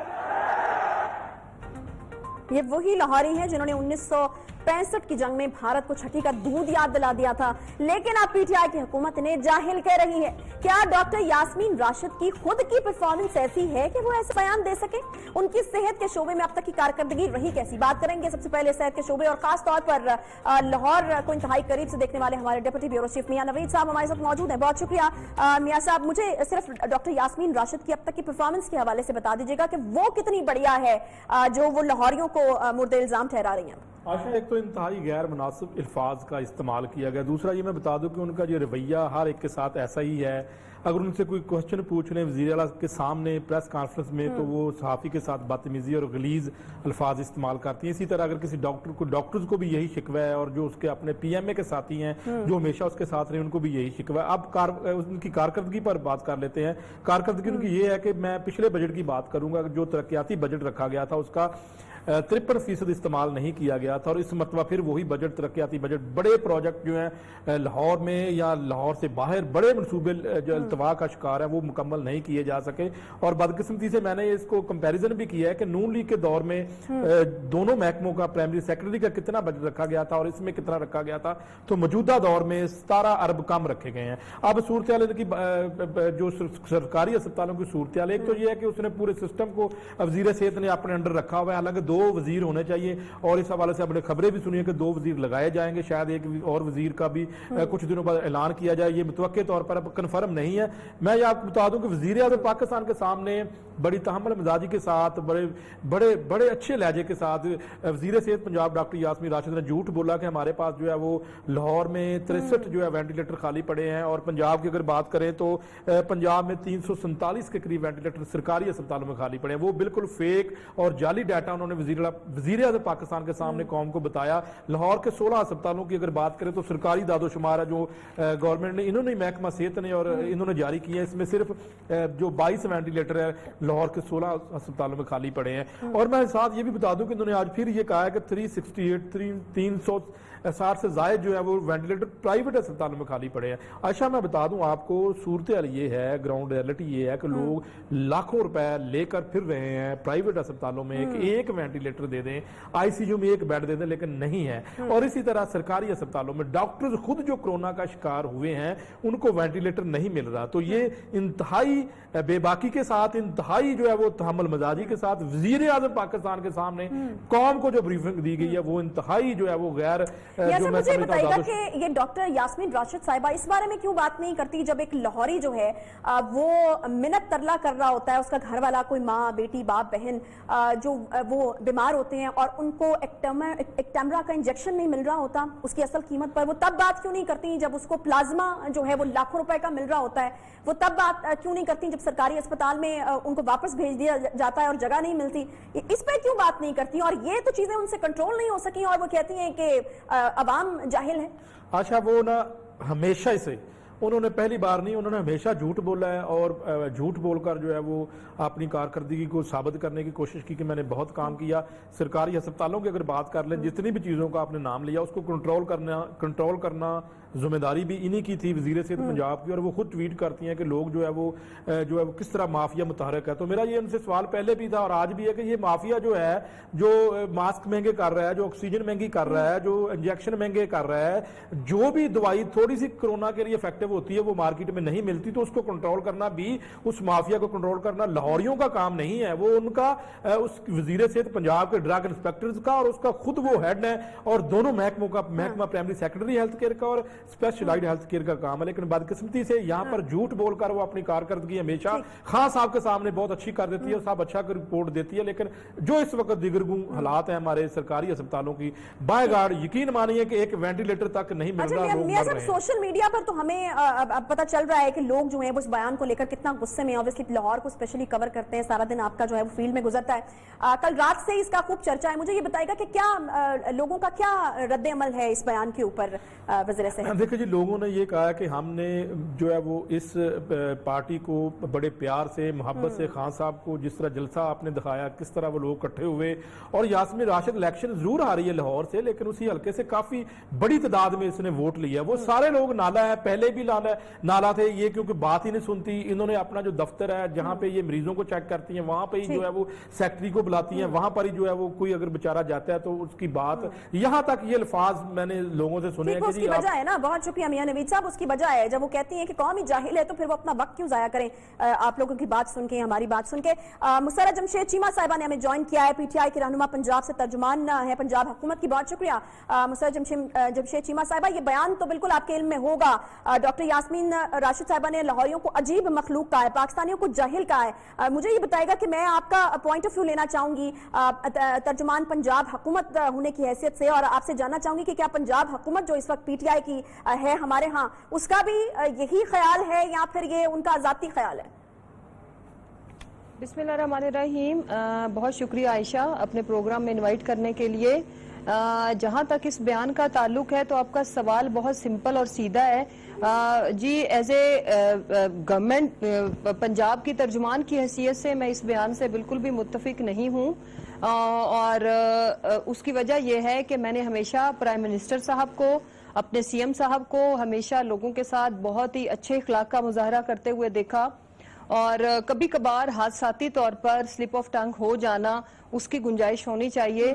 ये वही लाहौरी हैं जिन्होंने 1965 की जंग में भारत को छठी का दूध याद दिला दिया था। लेकिन अब पीटीआई की हुकूमत ने जाहिल कह रही है। क्या डॉक्टर यास्मीन राशिद की खुद की परफॉर्मेंस ऐसी है कि वो ऐसे बयान दे सके? उनकी सेहत के शोबे में अब तक की कारकर्दगी रही कैसी? बात करेंगे सबसे पहले सेहत के शोबे और खास तौर पर लाहौर को इंतहाई करीब से देखने वाले हमारे डिप्टी ब्यूरो चीफ मियां नवीद साहब हमारे साथ मौजूद हैं। बहुत शुक्रिया मियां साहब। मुझे सिर्फ डॉक्टर यास्मीन राशिद की अब तक की परफॉर्मेंस के हवाले से बता दीजिएगा कि वो कितनी बढ़िया है जो वो लाहौरियों को मुर्दे इल्जाम ठहरा रही हैं। आशा, एक तो इंतहाई गैर मुनासिब अल्फाज का इस्तेमाल किया गया। दूसरा ये मैं बता दूं कि उनका जो रवैया हर एक के साथ ऐसा ही है। अगर उनसे कोई क्वेश्चन पूछ लें वज़ीर आला के सामने प्रेस कॉन्फ्रेंस में तो वो सहाफ़ी के साथ बदतमीज़ी और गलीज़ अल्फाज इस्तेमाल करती हैं। इसी तरह अगर किसी डॉक्टर्स को भी यही शिकवा है और जो उसके अपने PMA के साथी हैं जो हमेशा उसके साथ रहे उनको भी यही शिकवा है। अब उनकी कारकर्दगी पर बात कर लेते हैं। कारकर्दगी उनकी ये है कि मैं पिछले बजट की बात करूंगा, जो तरक्याती बजट रखा गया था उसका 53% इस्तेमाल नहीं किया गया था, और इस मरतबा फिर वही बजट, तरक्याती बजट, बड़े प्रोजेक्ट जो हैं लाहौर में या लाहौर से बाहर बड़े मनसूबे जो अल्तवा का शिकार है वो मुकम्मल नहीं किए जा सके। और बदकिस्मती से मैंने इसको कंपैरिजन भी किया है कि नून लीग के दौर में दोनों महकमों का प्राइमरी सेक्रेटरी का कितना बजट रखा गया था और इसमें कितना रखा गया था, तो मौजूदा दौर में 17 अरब कम रखे गए हैं। अब सूरत की जो सरकारी अस्पतालों की सूरत हाल, एक तो ये है कि उसने पूरे सिस्टम को वजीर सेहत ने अपने अंडर रखा हुआ है, हालांकि 2 वजीर होने चाहिए, और इस हवाले से अपने खबरें भी सुनिए कि 2 वजीर लगाए जाएंगे, शायद एक और वजीर का भी कुछ दिनों बाद ऐलान किया जाए, ये मुतवक्के तौर पर अब कन्फर्म नहीं है। मैं ये आपको बता दूं कि वजीर आज़म पाकिस्तान के सामने बड़ी तहम्मुल मिजाजी के साथ, बड़े अच्छे लहजे के साथ वजीर सेहत पंजाब डॉक्टर यास्मीन राशिद ने झूठ बोला कि हमारे पास जो है वो लाहौर में 63 जो है वेंटिलेटर खाली पड़े हैं, और पंजाब की अगर बात करें तो पंजाब में 347 के करीब वेंटिलेटर सरकारी अस्पतालों में खाली पड़े हैं। वो बिल्कुल फेक और जाली डाटा उन्होंने वजीर आज़म पाकिस्तान के सामने कौम को बताया। लाहौर के 16 अस्पतालों की अगर बात करें तो सरकारी दादोशुमार है जो गवर्नमेंट ने, इन्होंने महकमा सेहत ने और इन्होंने जारी किया है, इसमें सिर्फ जो 22 वेंटिलेटर है लाहौर के 16 अस्पतालों में खाली पड़े हैं। और मैं साथ ये भी बता दूं कि इन्होंने आज फिर ये कहा है कि 360 से जायद जो है वो वेंटिलेटर प्राइवेट अस्पतालों में खाली पड़े हैं। अच्छा, मैं बता दूं आपको सूरत हाल ये है, ग्राउंड रियलिटी ये है कि लोग लाखों रुपए लेकर फिर रहे हैं प्राइवेट अस्पतालों में एक वेंटिलेटर दे दें, आईसीयू में एक बेड दे दें, लेकिन नहीं है। और इसी तरह सरकारी अस्पतालों में डॉक्टर्स खुद जो कोरोना का शिकार हुए हैं उनको वेंटिलेटर नहीं मिल रहा। तो ये इंतहाई बेबाकी के साथ, इंतहाई जो है वो तहम्मुल मजाजी के साथ वजीर आज़म पाकिस्तान के सामने कौम को जो ब्रीफिंग दी गई है वो इंतहाई जो है वो गैर जो मुझे बताइएगा कि ये डॉक्टर यास्मीन राशिद साहिबा इस बारे में क्यों बात नहीं करती जब एक लाहौरी जो है वो मिन्नत तरला कर रहा होता है, उसका घर वाला कोई माँ, बेटी, बाप, बहन जो वो बीमार होते हैं और उनको एक्टेमरा का इंजेक्शन नहीं मिल रहा होता उसकी असल कीमत पर, वो तब बात क्यों नहीं करती जब उसको प्लाज्मा जो है वो लाखों रुपए का मिल रहा होता है, वो तब बात क्यों नहीं करती जब सरकारी अस्पताल में उनको वापस भेज दिया जाता है और जगह नहीं मिलती, इस पर क्यों बात नहीं करती? और ये तो चीजें उनसे कंट्रोल नहीं हो सकी और वो कहती हैं कि अवाम जाहिल है। अच्छा, वो ना हमेशा से उन्होंने पहली बार नहीं, उन्होंने हमेशा झूठ बोला है और झूठ बोलकर जो है वो अपनी कारकर्दगी को साबित करने की कोशिश की कि मैंने बहुत काम किया। सरकारी अस्पतालों की अगर बात कर लें, जितनी भी चीज़ों का आपने नाम लिया उसको कंट्रोल करना जिम्मेदारी भी इन्हीं की थी, वजीर सेहत पंजाब की, और वो खुद ट्वीट करती हैं कि लोग जो है वो किस तरह माफिया मुतहरक है। तो मेरा ये उनसे सवाल पहले भी था और आज भी है कि ये माफिया जो है जो मास्क महंगे कर रहा है, जो ऑक्सीजन महंगी कर रहा है, जो इंजेक्शन महंगे कर रहा है, जो भी दवाई थोड़ी सी कोरोना के लिए इफेक्टिव होती है वो मार्केट में नहीं मिलती, तो उसको कंट्रोल करना भी, उस माफिया को कंट्रोल करना लाहौरियों का काम नहीं है, वो उनका उस वजीर सेहत पंजाब के ड्रग इंस्पेक्टर्स का और उसका खुद वो हेड है, और दोनों महकमों का, महकमा प्राइमरी सेक्रेटरी हेल्थ केयर का और स्पेशलाइज्ड हेल्थ केयर का काम है। लेकिन बदकिस्मती से यहाँ पर झूठ बोलकर वो अपनी कारकर्दगी हमेशा खान साहब के सामने बहुत अच्छी कर देती है, साहब अच्छा रिपोर्ट देती है, लेकिन जो इस वक्त दिगरगू हालात है हमारे सरकारी अस्पतालों की, बाय गॉड यकीन मानिए कि एक वेंटिलेटर तक नहीं मिल रहा। लोग मर रहे हैं। सोशल मीडिया पर तो हमें अब पता चल रहा है कि लोग जो है वो इस बयान को लेकर कितना गुस्से में, ऑब्वियसली लाहौर को स्पेशली कवर करते हैं, सारा दिन आपका जो है वो फील्ड में गुजरता है, कल रात से इसका खूब चर्चा है। मुझे ये बताएगा कि क्या लोगों का क्या रद्द अमल है इस बयान के ऊपर वज़ीर सेहत? देखिए जी, लोगों ने ये कहा कि हमने जो है वो इस पार्टी को बड़े प्यार से, मोहब्बत से, खान साहब को जिस तरह जलसा आपने दिखाया, किस तरह वो लोग इकट्ठे हुए, और यास्मीन राशिद इलेक्शन जरूर आ रही है लाहौर से, लेकिन उसी हल्के से काफी बड़ी तादाद में इसने वोट लिया। वो सारे लोग नाला है, पहले भी नाला थे ये, क्योंकि बात ही नहीं सुनती। इन्होंने अपना जो दफ्तर है जहां पे ये मरीजों को चेक करती हैं, वहां पे ही जो है वो सेक्रेटरी को बुलाती हैं, वहां पर ही जो है वो कोई अगर बेचारा जाता है तो उसकी बात, यहां तक ये अल्फाज मैंने लोगों से सुने कि वजह है ना, बहुत शुक्रिया मियां नवीद साहब, उसकी वजह है जब वो कहती हैं कि कौम ही जाहिल है तो फिर वो अपना वक्त क्यों जाया करें। आप लोगों की बात सुन के, हमारी बात सुन के। मुसर्रत जमशेद चीमा साहिबा ने हमें ज्वाइन किया है, पीटीआई की रहनुमा, पंजाब से तर्जुमान है पंजाब हुकूमत की, बहुत शुक्रिया मुसर्रत जमशेद चीमा साहिबा। ये बयान तो बिल्कुल आपके इल्म में होगा, डॉक्टर यास्मीन राशिद साहिबा ने लाहौरियों को अजीब मखलूक कहा है, पाकिस्तानियों को जाहिल कहा है। मुझे ये बताएगा कि मैं आपका पॉइंट ऑफ व्यू लेना चाहूंगी तर्जुमान पंजाब हुकूमत होने की हैसियत से, और आपसे जानना चाहूंगी कि क्या पंजाब हुकूमत जो इस वक्त पीटीआई की है हमारे यहाँ, उसका भी यही ख्याल है या फिर ये उनका ज़ाती ख्याल है? बिस्मिल्लाहिर्रहमानिर्रहीम। बहुत शुक्रिया आयशा अपने प्रोग्राम में इनवाइट करने के लिए। जहाँ तक इस बयान का ताल्लुक है तो आपका सवाल बहुत सिंपल और सीधा है, جی ایز اے گورنمنٹ پنجاب کی ترجمان کی حیثیت سے میں اس بیان سے بالکل بھی متفق نہیں ہوں، اور اس کی وجہ یہ ہے کہ میں نے ہمیشہ پرائم منسٹر صاحب کو، اپنے سی ایم صاحب کو ہمیشہ لوگوں کے ساتھ بہت ہی اچھے اخلاق کا مظاہرہ کرتے ہوئے دیکھا، اور کبھی کبھار حادثاتی طور پر سلپ آف ٹنگ ہو جانا اس کی گنجائش ہونی چاہیے،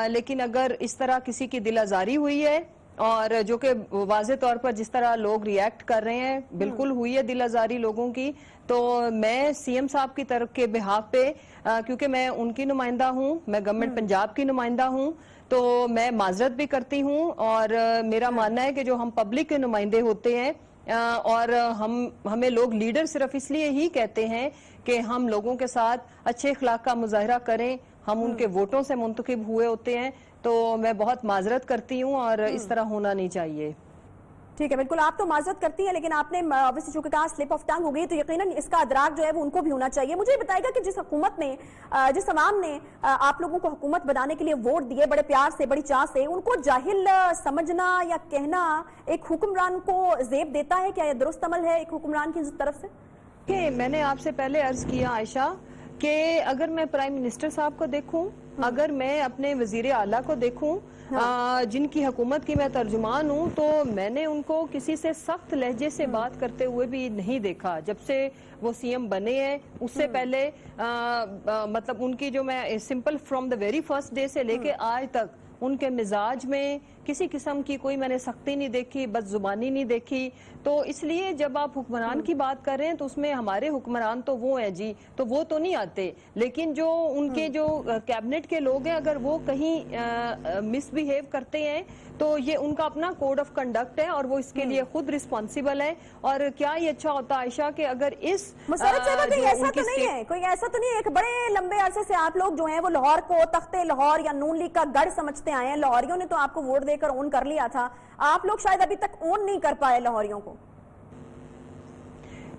لیکن اگر اس طرح کسی کی دل آزاری ہوئی ہے، اور جو کہ واضح طور پر جس طرح لوگ ریئیکٹ کر رہے ہیں بالکل ہوئی ہے دل آزاری لوگوں کی، تو میں سی ایم صاحب کی طرف کے بہاف پہ، کیونکہ میں ان کی نمائندہ ہوں، میں گورنمنٹ پنجاب کی نمائندہ ہوں، تو میں معذرت بھی کرتی ہوں، اور میرا ماننا ہے کہ جو ہم پبلک کے نمائندے ہوتے ہیں، اور ہمیں لوگ لیڈر صرف اس لیے ہی کہتے ہیں کہ ہم لوگوں کے ساتھ اچھے اخلاق کا مظاہرہ کریں، ہم ان کے ووٹوں سے منتخب ہوئے ہوتے ہیں، تو میں بہت معذرت کرتی ہوں، اور اس طرح ہونا نہیں چاہیے۔ ٹھیک ہے، بالکل آپ تو معذرت کرتی ہیں، لیکن آپ نے obviously چونکہ کہا سلپ آف ٹنگ ہو گئی، تو یقیناً اس کا ادراک جو ہے وہ ان کو بھی ہونا چاہیے۔ مجھے یہ بتائے گا کہ جس حکومت نے، جس عوام نے آپ لوگوں کو حکومت بنانے کے لیے ووٹ دیے بڑے پیار سے، بڑی چاہ سے، ان کو جاہل سمجھنا یا کہنا ایک حکمران کو زیب دیتا ہے؟ کیا یہ درست عمل ہے ایک حکمران کی طرف سے؟ کہ میں نے آپ سے پہلے عرض کیا عائشہ کہ اگر میں پرائم منسٹر صاحب کو دیکھوں، اگر میں اپنے وزیر اعلیٰ کو دیکھوں، جن کی حکومت کی میں ترجمان ہوں، تو میں نے ان کو کسی سے سخت لہجے سے بات کرتے ہوئے بھی نہیں دیکھا جب سے وہ سی ایم بنے ہیں۔ اس سے پہلے مطلب ان کی جو میں simple from the very first day سے لے کے آج تک ان کے مزاج میں کسی قسم کی کوئی میں نے سختی نہیں دیکھی، بد زبانی نہیں دیکھی۔ تو اس لیے جب آپ حکمران کی بات کر رہے ہیں تو اس میں ہمارے حکمران تو وہ ہیں جی، تو وہ تو نہیں آتے، لیکن جو ان کے جو کیبنٹ کے لوگ ہیں اگر وہ کہیں مس بیہیو کرتے ہیں تو یہ ان کا اپنا کوڈ آف کنڈکٹ ہے، اور وہ اس کے لیے خود رسپانسیبل ہے۔ اور کیا یہ اچھا ہوتا عائشہ کہ اگر اس مسرت صاحبہ کوئی ایسا تو نہیں ہے، کوئی ایسا تو نہیں ہے، ایک بڑے لمبے عرصے سے آپ لوگ جو ہیں وہ لاہور کو تخت لاہور یا نون لیگ کا گڑھ سمجھتے آئے ہیں، لاہوریوں نے تو آپ کو ووٹ دے کر اون کر لیا تھا، آپ لوگ شاید ابھی تک اون نہیں کر پائے لاہوریوں کو۔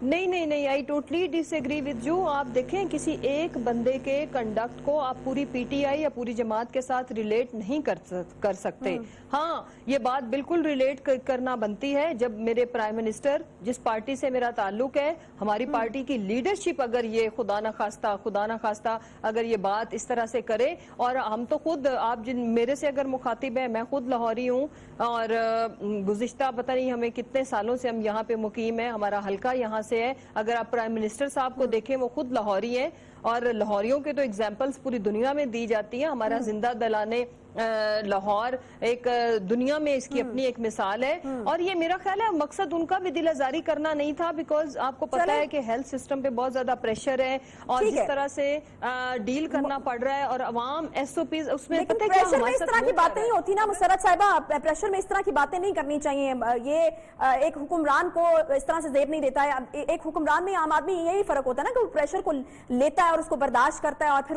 نہیں I totally disagree with you. آپ دیکھیں کسی ایک بندے کے کنڈکٹ کو آپ پوری پی ٹی آئی یا پوری جماعت کے ساتھ ریلیٹ نہیں کر سکتے۔ ہاں یہ بات بالکل ریلیٹ کرنا بنتی ہے جب میرے پرائم منسٹر، جس پارٹی سے میرا تعلق ہے، ہماری پارٹی کی لیڈرشپ اگر یہ خدا نہ خواستہ اگر یہ بات اس طرح سے کرے، اور ہم تو خود، آپ جن میرے سے اگر مخاطب ہیں، میں خود لاہوری ہوں، اور گزشتہ پتہ نہیں ہمیں کتنے سالوں سے ہم یہاں پہ مقیم ہیں، ہمارا حلقہ یہاں سے ہے۔ اگر آپ پرائم منسٹر صاحب کو دیکھیں وہ خود لاہوری ہیں، اور لاہوریوں کے تو ایگزامپلز پوری دنیا میں دی جاتی ہیں۔ ہمارا زندہ دلانے لاہور ایک دنیا میں اس کی اپنی ایک مثال ہے، اور یہ میرا خیال ہے مقصد ان کا بھی دل آزاری کرنا نہیں تھا، بیکاز آپ کو پتا ہے کہ ہیلتھ سسٹم پہ بہت زیادہ پریشر ہے، اور جس طرح سے ڈیل کرنا پڑ رہا ہے، اور عوام ایس او پیز اس میں پتہ ہے کیا پریشر میں اس طرح کی باتیں نہیں ہوتی نا مسرت صاحبہ، پریشر میں اس طرح کی باتیں نہیں کرنی چاہیے، یہ ایک حکمران کو اس طرح سے زیب نہیں دیتا ہے۔ ایک حکمران میں عام آدمی یہی فرق ہوتا ہے نا کہ وہ پریشر کو لیتا ہے اور اس کو برداشت کرتا ہے، اور پھر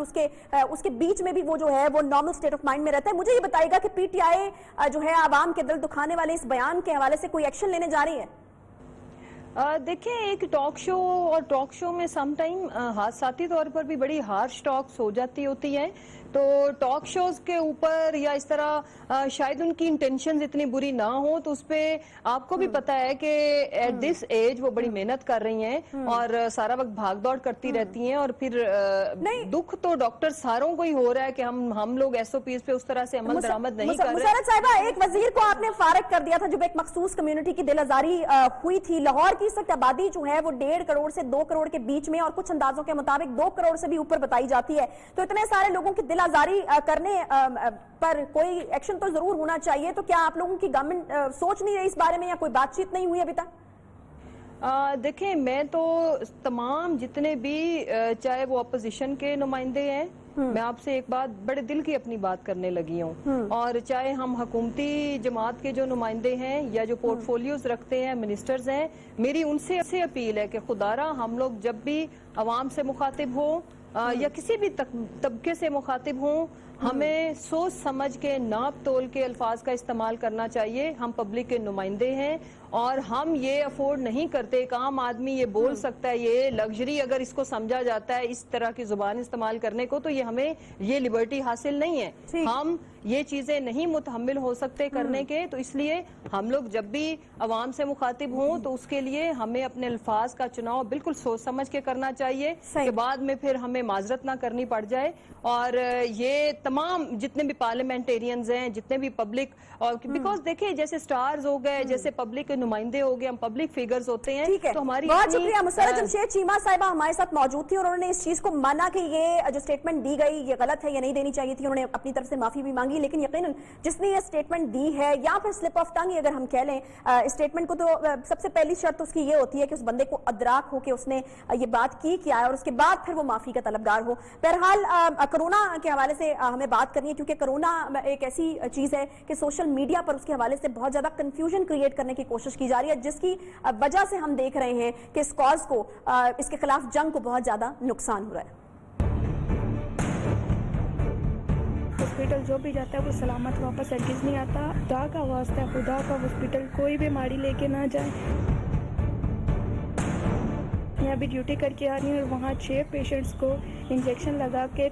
اس کے بیچ میں بھی وہ جو ہے وہ نارمل اسٹیٹ آف مائنڈ میں رہتا ہے۔ مجھے یہ بتائے گا کہ پی ٹی آئی جو ہے عوام کے دل دکھانے والے اس بیان کے حوالے سے کوئی ایکشن لینے جا رہی ہے؟ دیکھیں ایک ٹاک شو، اور ٹاک شو میں سم ٹائم حادثاتی طور پر بھی بڑی ہارش ٹاکس ہو جاتی ہوتی ہیں، تو ٹاک شوز کے اوپر یا اس طرح شاید ان کی انٹینشنز اتنی بری نہ ہوں، تو اس پہ آپ کو بھی پتا ہے کہ ایٹ دس ایج وہ بڑی محنت کر رہی ہیں، اور سارا وقت بھاگ دوڑ کرتی رہتی ہیں، اور پھر دکھ تو ڈاکٹر ساروں کو ہی ہو رہا ہے کہ ہم لوگ ایس او پیز پہ اس طرح سے عمل درآمد نہیں کر رہے۔ مسرت صاحبہ ایک وزیر کو آپ نے فارغ کر دیا تھا جب ایک مخصوص کمیونٹی کی دل آزاری ہوئی تھی۔ لاہور کی اس وقت آبادی جو ہے وہ 1.5 کروڑ سے 2 کروڑ کے بیچ میں، اور کچھ اندازوں کے مطابق 2 کروڑ سے بھی اوپر بتائی جاتی ہے، تو اتنے سارے لوگوں کی دل آزاری کرنے پر کوئی ایکشن تو ضرور ہونا چاہیے۔ تو کیا آپ لوگوں کی گورنمنٹ سوچ نہیں رہی اس بارے میں، یا کوئی بات چیت نہیں ہوئی ابھی تک؟ دیکھیں میں تو تمام جتنے بھی چاہے وہ اپوزیشن کے نمائندے ہیں، میں آپ سے ایک بات بڑے دل کی اپنی بات کرنے لگی ہوں، اور چاہے ہم حکومتی جماعت کے جو نمائندے ہیں یا جو پورٹ فولیوز رکھتے ہیں، منسٹرز ہیں، میری ان سے اپیل ہے کہ خدا را ہم لوگ جب بھی عوام سے مخاطب ہوں یا کسی بھی طبقے سے مخاطب ہوں، ہمیں سوچ سمجھ کے ناپ تول کے الفاظ کا استعمال کرنا چاہیے۔ ہم پبلک کے نمائندے ہیں، اور ہم یہ افورڈ نہیں کرتے. ایک عام آدمی یہ بول سکتا ہے, یہ لگژری اگر اس کو سمجھا جاتا ہے اس طرح کی زبان استعمال کرنے کو, تو یہ ہمیں یہ لبرٹی حاصل نہیں ہے. ہم یہ چیزیں نہیں متحمل ہو سکتے کرنے کے, تو اس لیے ہم لوگ جب بھی عوام سے مخاطب ہوں تو اس کے لیے ہمیں اپنے الفاظ کا چناؤ بالکل سوچ سمجھ کے کرنا چاہیے کہ بعد میں پھر ہمیں معذرت نہ کرنی پڑ جائے. اور یہ تمام جتنے بھی پارلیمنٹیرینز ہیں, جتنے بھی پبلک, اور بیکاز دیکھیں جیسے سٹارز ہو گئے, جیسے پبلک کے نمائندے ہو گئے, ہم پبلک فیگرز ہوتے ہیں, تو ہماری بہت شکریہ. مسرت جمشید چیمہ صاحبہ ہمارے ساتھ موجود تھی اور انہوں نے اس چیز کو مانا کہ یہ جو سٹیٹمنٹ دی گئی یہ غلط ہے, یہ نہیں دینی چاہیے تھی. انہوں نے اپنی طرف سے معافی بھی مانگی, لیکن یقیناً جس نے یہ سٹیٹمنٹ دی ہے یا پھر سلپ آف ٹنگ اگر ہم کہہ لیں اسٹیٹمنٹ کو, تو سب سے پہلی شرط اس کی یہ ہوتی ہے کہ اس بندے کو ادراک ہو کہ اس نے یہ بات کی کیا ہے, اور اس کے بعد پھر وہ معافی کا طلبگار ہو. بہرحال کرونا کے حوالے سے ہمیں بات کرنی ہے, کیونکہ کرونا ایک ایسی چیز ہے کہ سوشل میڈیا پر اس کے حوالے سے بہت زیادہ کنفیوژن کریٹ کرنے کی کوشش کی جا رہی ہے, جس کی وجہ سے ہم دیکھ رہے ہیں کہ اس کاز کو, اس کے خلاف جنگ کو بہت زیادہ نقصان ہو رہا ہے. ہاسپٹل جو بھی جاتا ہے وہ سلامت واپس ہرگز نہیں آتا. خدا کا واسطہ ہے, خدا کا ہاسپٹل کوئی بیماری لے کے نہ جائے. میں ابھی ڈیوٹی کر کے آ رہی ہوں اور وہاں 6 پیشنٹس کو انجیکشن لگا کے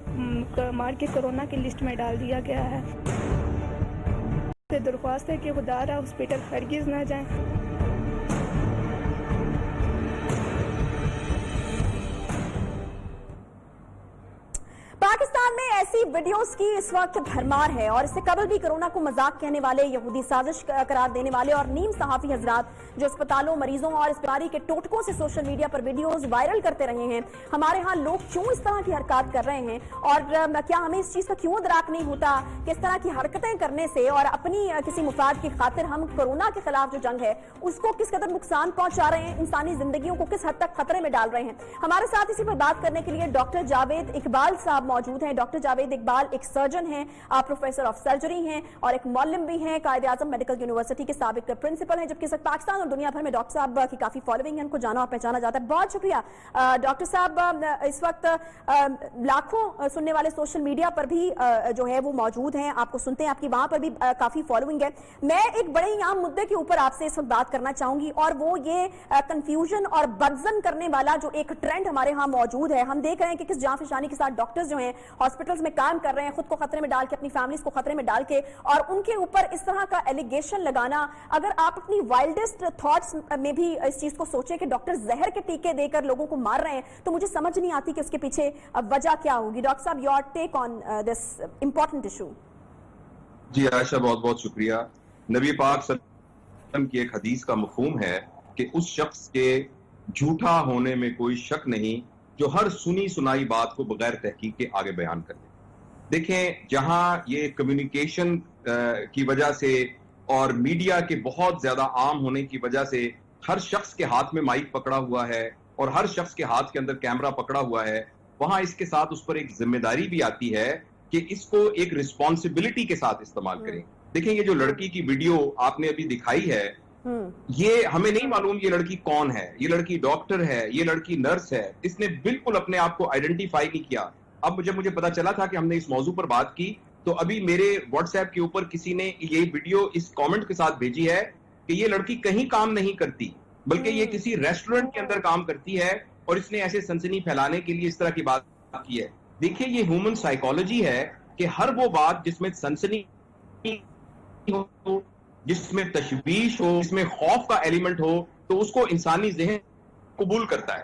مار کے کورونا کی لسٹ میں ڈال دیا گیا ہے. درخواست ہے کہ خدا را ہاسپٹل ہرگز نہ جائیں. پاکستان میں ایسی ویڈیوز کی اس وقت بھرمار ہے, اور اس سے قبل بھی کرونا کو مذاق کہنے والے, یہودی سازش قرار دینے والے اور نیم صحافی حضرات جو اسپتالوں, مریضوں اور اس بیماری کے ٹوٹکوں سے سوشل میڈیا پر ویڈیوز وائرل کرتے رہے ہیں. ہمارے ہاں لوگ کیوں اس طرح کی حرکات کر رہے ہیں, اور کیا ہمیں اس چیز کا کیوں ادراک نہیں ہوتا کہ اس طرح کی حرکتیں کرنے سے اور اپنی کسی مفاد کی خاطر ہم کرونا کے خلاف جو جنگ ہے اس کو کس قدر نقصان پہنچا رہے ہیں, انسانی زندگیوں کو کس حد تک خطرے میں ڈال رہے ہیں. ہمارے ساتھ اسی پر بات کرنے کے لیے ڈاکٹر جاوید اقبال صاحب موجود ہیں. ڈاکٹر جاوید اقبال ایک سرجن ہیں, آپ پروفیسر آف سرجری ہیں اور ایک معلم بھی ہیں, قائد اعظم میڈیکل یونیورسٹی کے سابق پرنسپل ہیں, جبکہ پاکستان اور دنیا بھر میں ڈاکٹر صاحب کی کافی فالوئنگ ہے, ان کو جانا اور پہچانا جاتا ہے. بہت شکریہ ڈاکٹر صاحب. اس وقت لاکھوں سننے والے سوشل میڈیا پر بھی جو ہے وہ موجود ہیں, آپ کو سنتے ہیں, آپ کی وہاں پر بھی کافی فالوئنگ ہے. میں ایک بڑے ہی عام مدعے کے اوپر آپ سے اس وقت بات کرنا چاہوں گی, اور وہ یہ کنفیوژن اور بدزن کرنے والا جو ایک ٹرینڈ ہمارے ہاں موجود ہے. ہم دیکھ رہے ہیں کہ کس جاں فشانی کے ساتھ ڈاکٹرز جو ہیں ہاسپٹلز میں کام کر رہے ہیں, خود کو خطرے میں ڈال کے, اپنی فیملیز کو خطرے میں ڈال کے, اور ان کے اوپر اس طرح کا ایلیگیشن لگانا. اگر آپ اپنی وائلڈسٹ تھاٹس میں بھی اس چیز کو سوچیں کہ ڈاکٹر زہر کے ٹیکے دے کر لوگوں کو مار رہے ہیں, تو مجھے سمجھ نہیں آتی کہ اس کے پیچھے وجہ کیا ہوگی. ڈاکٹر صاحب, your take on this important issue. جی عائشہ, بہت بہت شکریہ. نبی پاک صلی اللہ علیہ وسلم کی ایک حدیث کا مفہوم ہے کہ اس شخص کے جھوٹا ہونے میں کوئی شک نہیں جو ہر سنی سنائی بات کو بغیر تحقیق کے آگے بیان کر دے. دیکھیں, جہاں یہ کمیونیکیشن کی وجہ سے اور میڈیا کے بہت زیادہ عام ہونے کی وجہ سے ہر شخص کے ہاتھ میں مائک پکڑا ہوا ہے اور ہر شخص کے ہاتھ کے اندر کیمرہ پکڑا ہوا ہے, وہاں اس کے ساتھ اس پر ایک ذمہ داری بھی آتی ہے کہ اس کو ایک رسپانسبلٹی کے ساتھ استعمال کریں. دیکھیں, یہ جو لڑکی کی ویڈیو آپ نے ابھی دکھائی ہے, یہ ہمیں نہیں معلوم یہ لڑکی کون ہے. یہ لڑکی ڈاکٹر ہے, یہ لڑکی نرس ہے, اس نے بالکل اپنے آپ کو آئیڈینٹیفائی نہیں کیا. اب جب مجھے پتا چلا تھا کہ ہم نے اس موضوع پر بات کی, تو ابھی میرے واٹس ایپ کے اوپر کسی نے یہ ویڈیو اس کامنٹ کے ساتھ بھیجی ہے کہ یہ لڑکی کہیں کام نہیں کرتی بلکہ یہ کسی ریسٹورنٹ کے اندر کام کرتی ہے, اور اس نے ایسے سنسنی پھیلانے کے لیے اس طرح کی بات کی ہے. دیکھیے, یہ ہیومن سائیکالوجی ہے کہ ہر وہ بات جس میں سنسنی ہو, جس میں تشویش ہو, جس میں خوف کا ایلیمنٹ ہو, تو اس کو انسانی ذہن قبول کرتا ہے.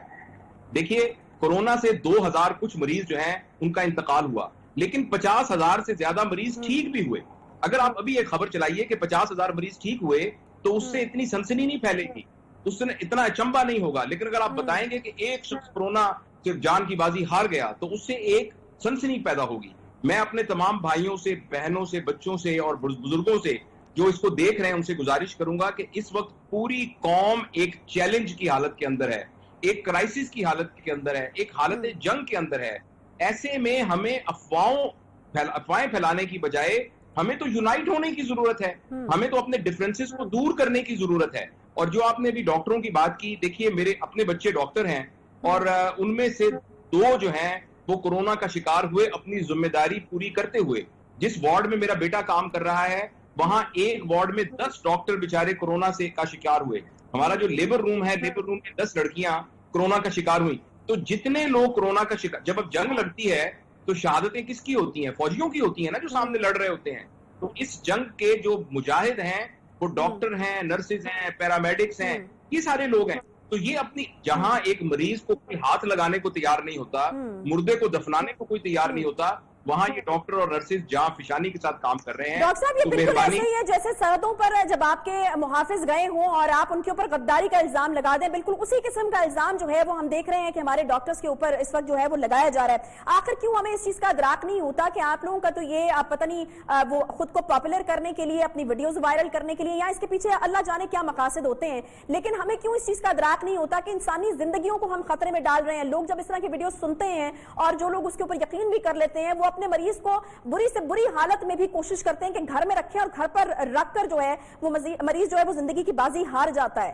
دیکھیے, کورونا سے 2000 کچھ مریض جو ہیں ان کا انتقال ہوا, لیکن 50,000 سے زیادہ مریض ٹھیک بھی ہوئے. اگر آپ ابھی ایک خبر چلائیے کہ 50,000 مریض ٹھیک ہوئے, تو اس سے اتنی سنسنی نہیں پھیلے گی, اس سے اتنا اچنبھا نہیں ہوگا. لیکن اگر آپ بتائیں گے کہ ایک شخص کورونا سے جان کی بازی ہار گیا, تو اس سے ایک سنسنی پیدا ہوگی. میں اپنے تمام بھائیوں سے, بہنوں سے, بچوں سے اور بزرگوں سے جو اس کو دیکھ رہے ہیں ان سے گزارش کروں گا کہ اس وقت پوری قوم ایک چیلنج کی حالت کے اندر ہے, ایک کرائسس کی حالت کے اندر ہے, ایک حالت جنگ کے اندر ہے. ایسے میں ہمیں افواہیں پھیلانے کی بجائے ہمیں تو یونائٹ ہونے کی ضرورت ہے, ہمیں تو اپنے ڈفرینسز کو دور کرنے کی ضرورت ہے. اور جو آپ نے بھی ڈاکٹروں کی بات کی, دیکھیے میرے اپنے بچے ڈاکٹر ہیں, اور ان میں سے 2 جو ہیں وہ کورونا کا شکار ہوئے اپنی ذمہ داری پوری کرتے ہوئے. جس وارڈ میں میرا بیٹا کام کر رہا ہے وہاں ایک وارڈ میں 10 ڈاکٹر بیچارے کورونا سے کا شکار ہوئے. ہمارا جو لیبر روم ہے, لیبر روم میں 10 لڑکیاں کورونا کا شکار ہوئی. تو جتنے لوگ کورونا کا شکار, جب اب جنگ لگتی ہے تو شہادتیں کس کی ہوتی ہیں؟ فوجیوں کی ہوتی ہیں نا, جو سامنے لڑ رہے ہوتے ہیں. تو اس جنگ کے جو مجاہد ہیں وہ ڈاکٹر ہیں, نرسز ہیں, پیرامیڈکس ہیں, یہ سارے لوگ ہیں. تو یہ اپنی, جہاں ایک مریض کو کوئی ہاتھ لگانے کو تیار نہیں ہوتا, مردے کو دفنانے کو کوئی تیار نہیں ہوتا, وہاں یہ ڈاکٹر اور نرسز جہاں فشانی کے ساتھ کام کر رہے ہیں. ڈاکٹر صاحب یہ بالکل ایسے ہی ہے جیسے سرحدوں پر جب آپ کے محافظ گئے ہوں اور آپ ان کے اوپر غداری کا الزام لگا دیں, بالکل اسی قسم کا الزام جو ہے وہ ہم دیکھ رہے ہیں کہ ہمارے ڈاکٹرز کے اوپر اس وقت جو ہے وہ لگایا جا رہا ہے. آخر کیوں ہمیں اس چیز کا ادراک نہیں ہوتا کہ آپ لوگوں کا تو یہ پتہ نہیں وہ خود کو پاپولر کرنے کے لیے, اپنی ویڈیوز وائرل کرنے کے لیے, یا اس کے پیچھے اللہ جانے کیا مقاصد ہوتے ہیں, لیکن ہمیں کیوں اس چیز کا ادراک نہیں ہوتا کہ انسانی زندگیوں کو ہم خطرے میں ڈال رہے ہیں. لوگ جب اس طرح کی ویڈیوز سنتے ہیں اور جو لوگ اس کے اوپر یقین بھی کر لیتے ہیں, وہ اپنے مریض کو بری سے بری حالت میں بھی کوشش کرتے ہیں کہ گھر میں رکھیں, اور گھر پر رکھ کر جو ہے وہ مریض جو ہے وہ زندگی کی بازی ہار جاتا ہے.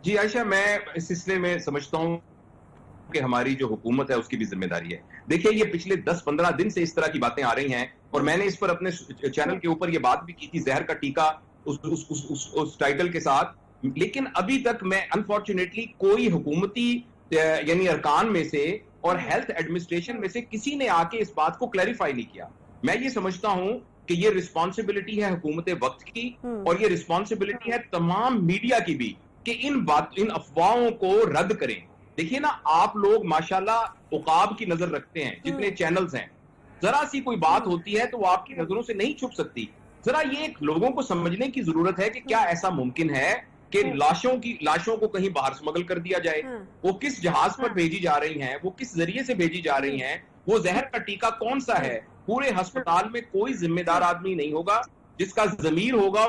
جی عائشہ, میں اس سلسلے میں سمجھتا ہوں کہ ہماری جو حکومت ہے اس کی بھی ذمہ داری ہے. دیکھیں یہ پچھلے 10-15 دن سے اس طرح کی باتیں آ رہی ہیں, اور میں نے اس پر اپنے چینل کے اوپر یہ بات بھی کی تھی, زہر کا ٹیکہ اس ٹائٹل کے ساتھ. لیکن ابھی تک میں انفارچونیٹلی کوئی حکومتی یعنی ارکان میں سے اور ہیلتھ ایڈمنسٹریشن میں سے کسی نے آ کے اس بات کو کلیریفائی نہیں کیا. میں یہ سمجھتا ہوں کہ یہ رسپانسبلٹی ہے حکومت وقت کی, اور یہ رسپانسبلٹی ہے تمام میڈیا کی بھی, کہ ان افواہوں کو رد کریں. دیکھیے نا, آپ لوگ ماشاءاللہ عقاب کی نظر رکھتے ہیں, جتنے چینلز ہیں, ذرا سی کوئی بات ہوتی ہے تو وہ آپ کی نظروں سے نہیں چھپ سکتی. ذرا یہ لوگوں کو سمجھنے کی ضرورت ہے کہ کیا ایسا ممکن ہے کہ لاشوں کو کہیں باہر سمگل کر دیا جائے, وہ کس جہاز پر بھیجی جا رہی ہیں, وہ کس ذریعے سے بھیجی جا رہی ہیں, وہ زہر کا ٹیکہ کون سا ہے. پورے ہسپتال میں کوئی ذمہ دار آدمی نہیں ہوگا جس کا ضمیر ہوگا,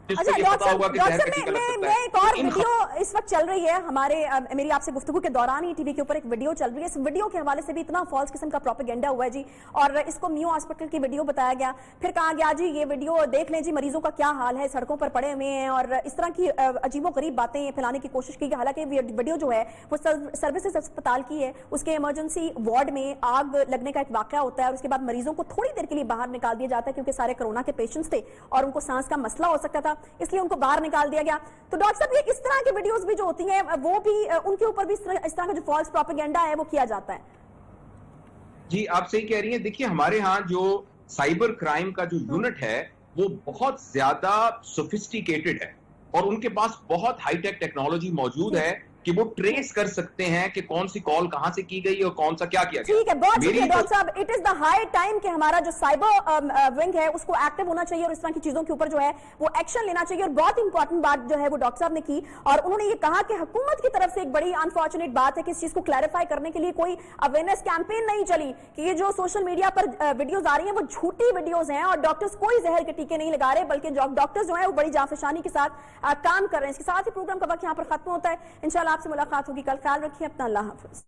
جس کو یہ پتا ہوگا کہ زہر کا ٹیکہ لگ سکتا ہے. ایک اور ویڈیو اس وقت چل رہی ہے ہمارے, میری آپ سے گفتگو کے دوران ہی ٹی وی کے اوپر ایک ویڈیو چل رہی ہے. اس ویڈیو کے حوالے سے بھی اتنا فالس قسم کا پروپیگنڈا ہوا ہے جی, اور اس کو میو ہاسپٹل کی ویڈیو بتایا گیا, پھر کہا گیا جی یہ ویڈیو دیکھ لیں جی, مریضوں کا کیا حال ہے, سڑکوں پر پڑے ہوئے ہیں, اور اس طرح کی عجیب و غریب باتیں پھیلانے کی کوشش کی. حالانکہ ویڈیو جو ہے وہ سروسز اسپتال کی ہے, اس کے ایمرجنسی وارڈ میں آگ لگنے کا ایک واقعہ ہوتا ہے, اور اس کے بعد مریضوں کو تھوڑی دیر کے لیے باہر نکال دیا جاتا ہے کیونکہ سارے کورونا کے پیشنٹس تھے اور ان کو سانس کا مسئلہ ہو سکتا تھا, اس لیے ان کو باہر نکال دیا گیا. تو ڈاکٹر صاحب یہ اس طرح کی ویڈیوز بھی جو ہوتی ہیں وہ بھی ان کے اوپر بھی اس طرح کا جو فالس پروپیگنڈا ہے وہ کیا جاتا ہے. جی آپ صحیح کہہ رہی ہیں. دیکھیے ہمارے ہاں جو سائبر کرائم کا جو یونٹ ہے وہ بہت زیادہ سوفسٹیکیٹڈ ہے, اور ان کے پاس بہت ہائی ٹیک ٹیکنالوجی موجود ہے کہ وہ ٹریس کر سکتے ہیں کہ کون سی کال کہاں سے کی گئی اور کون سا کیا کیا گیا. ٹھیک ہے, بہت شکریہ ڈاکٹر صاحب. It is the high time کہ ہمارا جو سائبر ونگ ہے اس کو ایکٹیو ہونا چاہیے, اور اس طرح کی چیزوں کے اوپر جو ہے وہ ایکشن لینا چاہیے. اور بہت امپورٹنٹ بات جو ہے وہ ڈاکٹر صاحب نے کی, اور انہوں نے یہ کہا کہ حکومت کی طرف سے ایک بڑی انفارچونیٹ بات ہے کہ اس چیز کو کلیریفائی کرنے کے لیے کوئی اویئرنیس کیمپین نہیں چلی, کہ یہ جو سوشل میڈیا پر ویڈیوز آ رہی ہیں وہ جھوٹی ویڈیوز ہیں, اور ڈاکٹرز کوئی زہر کے ٹیکے نہیں لگا رہے, بلکہ ڈاکٹرز جو ہیں وہ بڑی جانفشانی کے ساتھ کام کر رہے ہیں. اس کے ساتھ ہی پروگرام کا وقت یہاں پر ختم ہوتا ہے. انشاءاللہ آپ سے ملاقات ہوگی کل. خیال رکھیے اپنا, اللہ حافظ.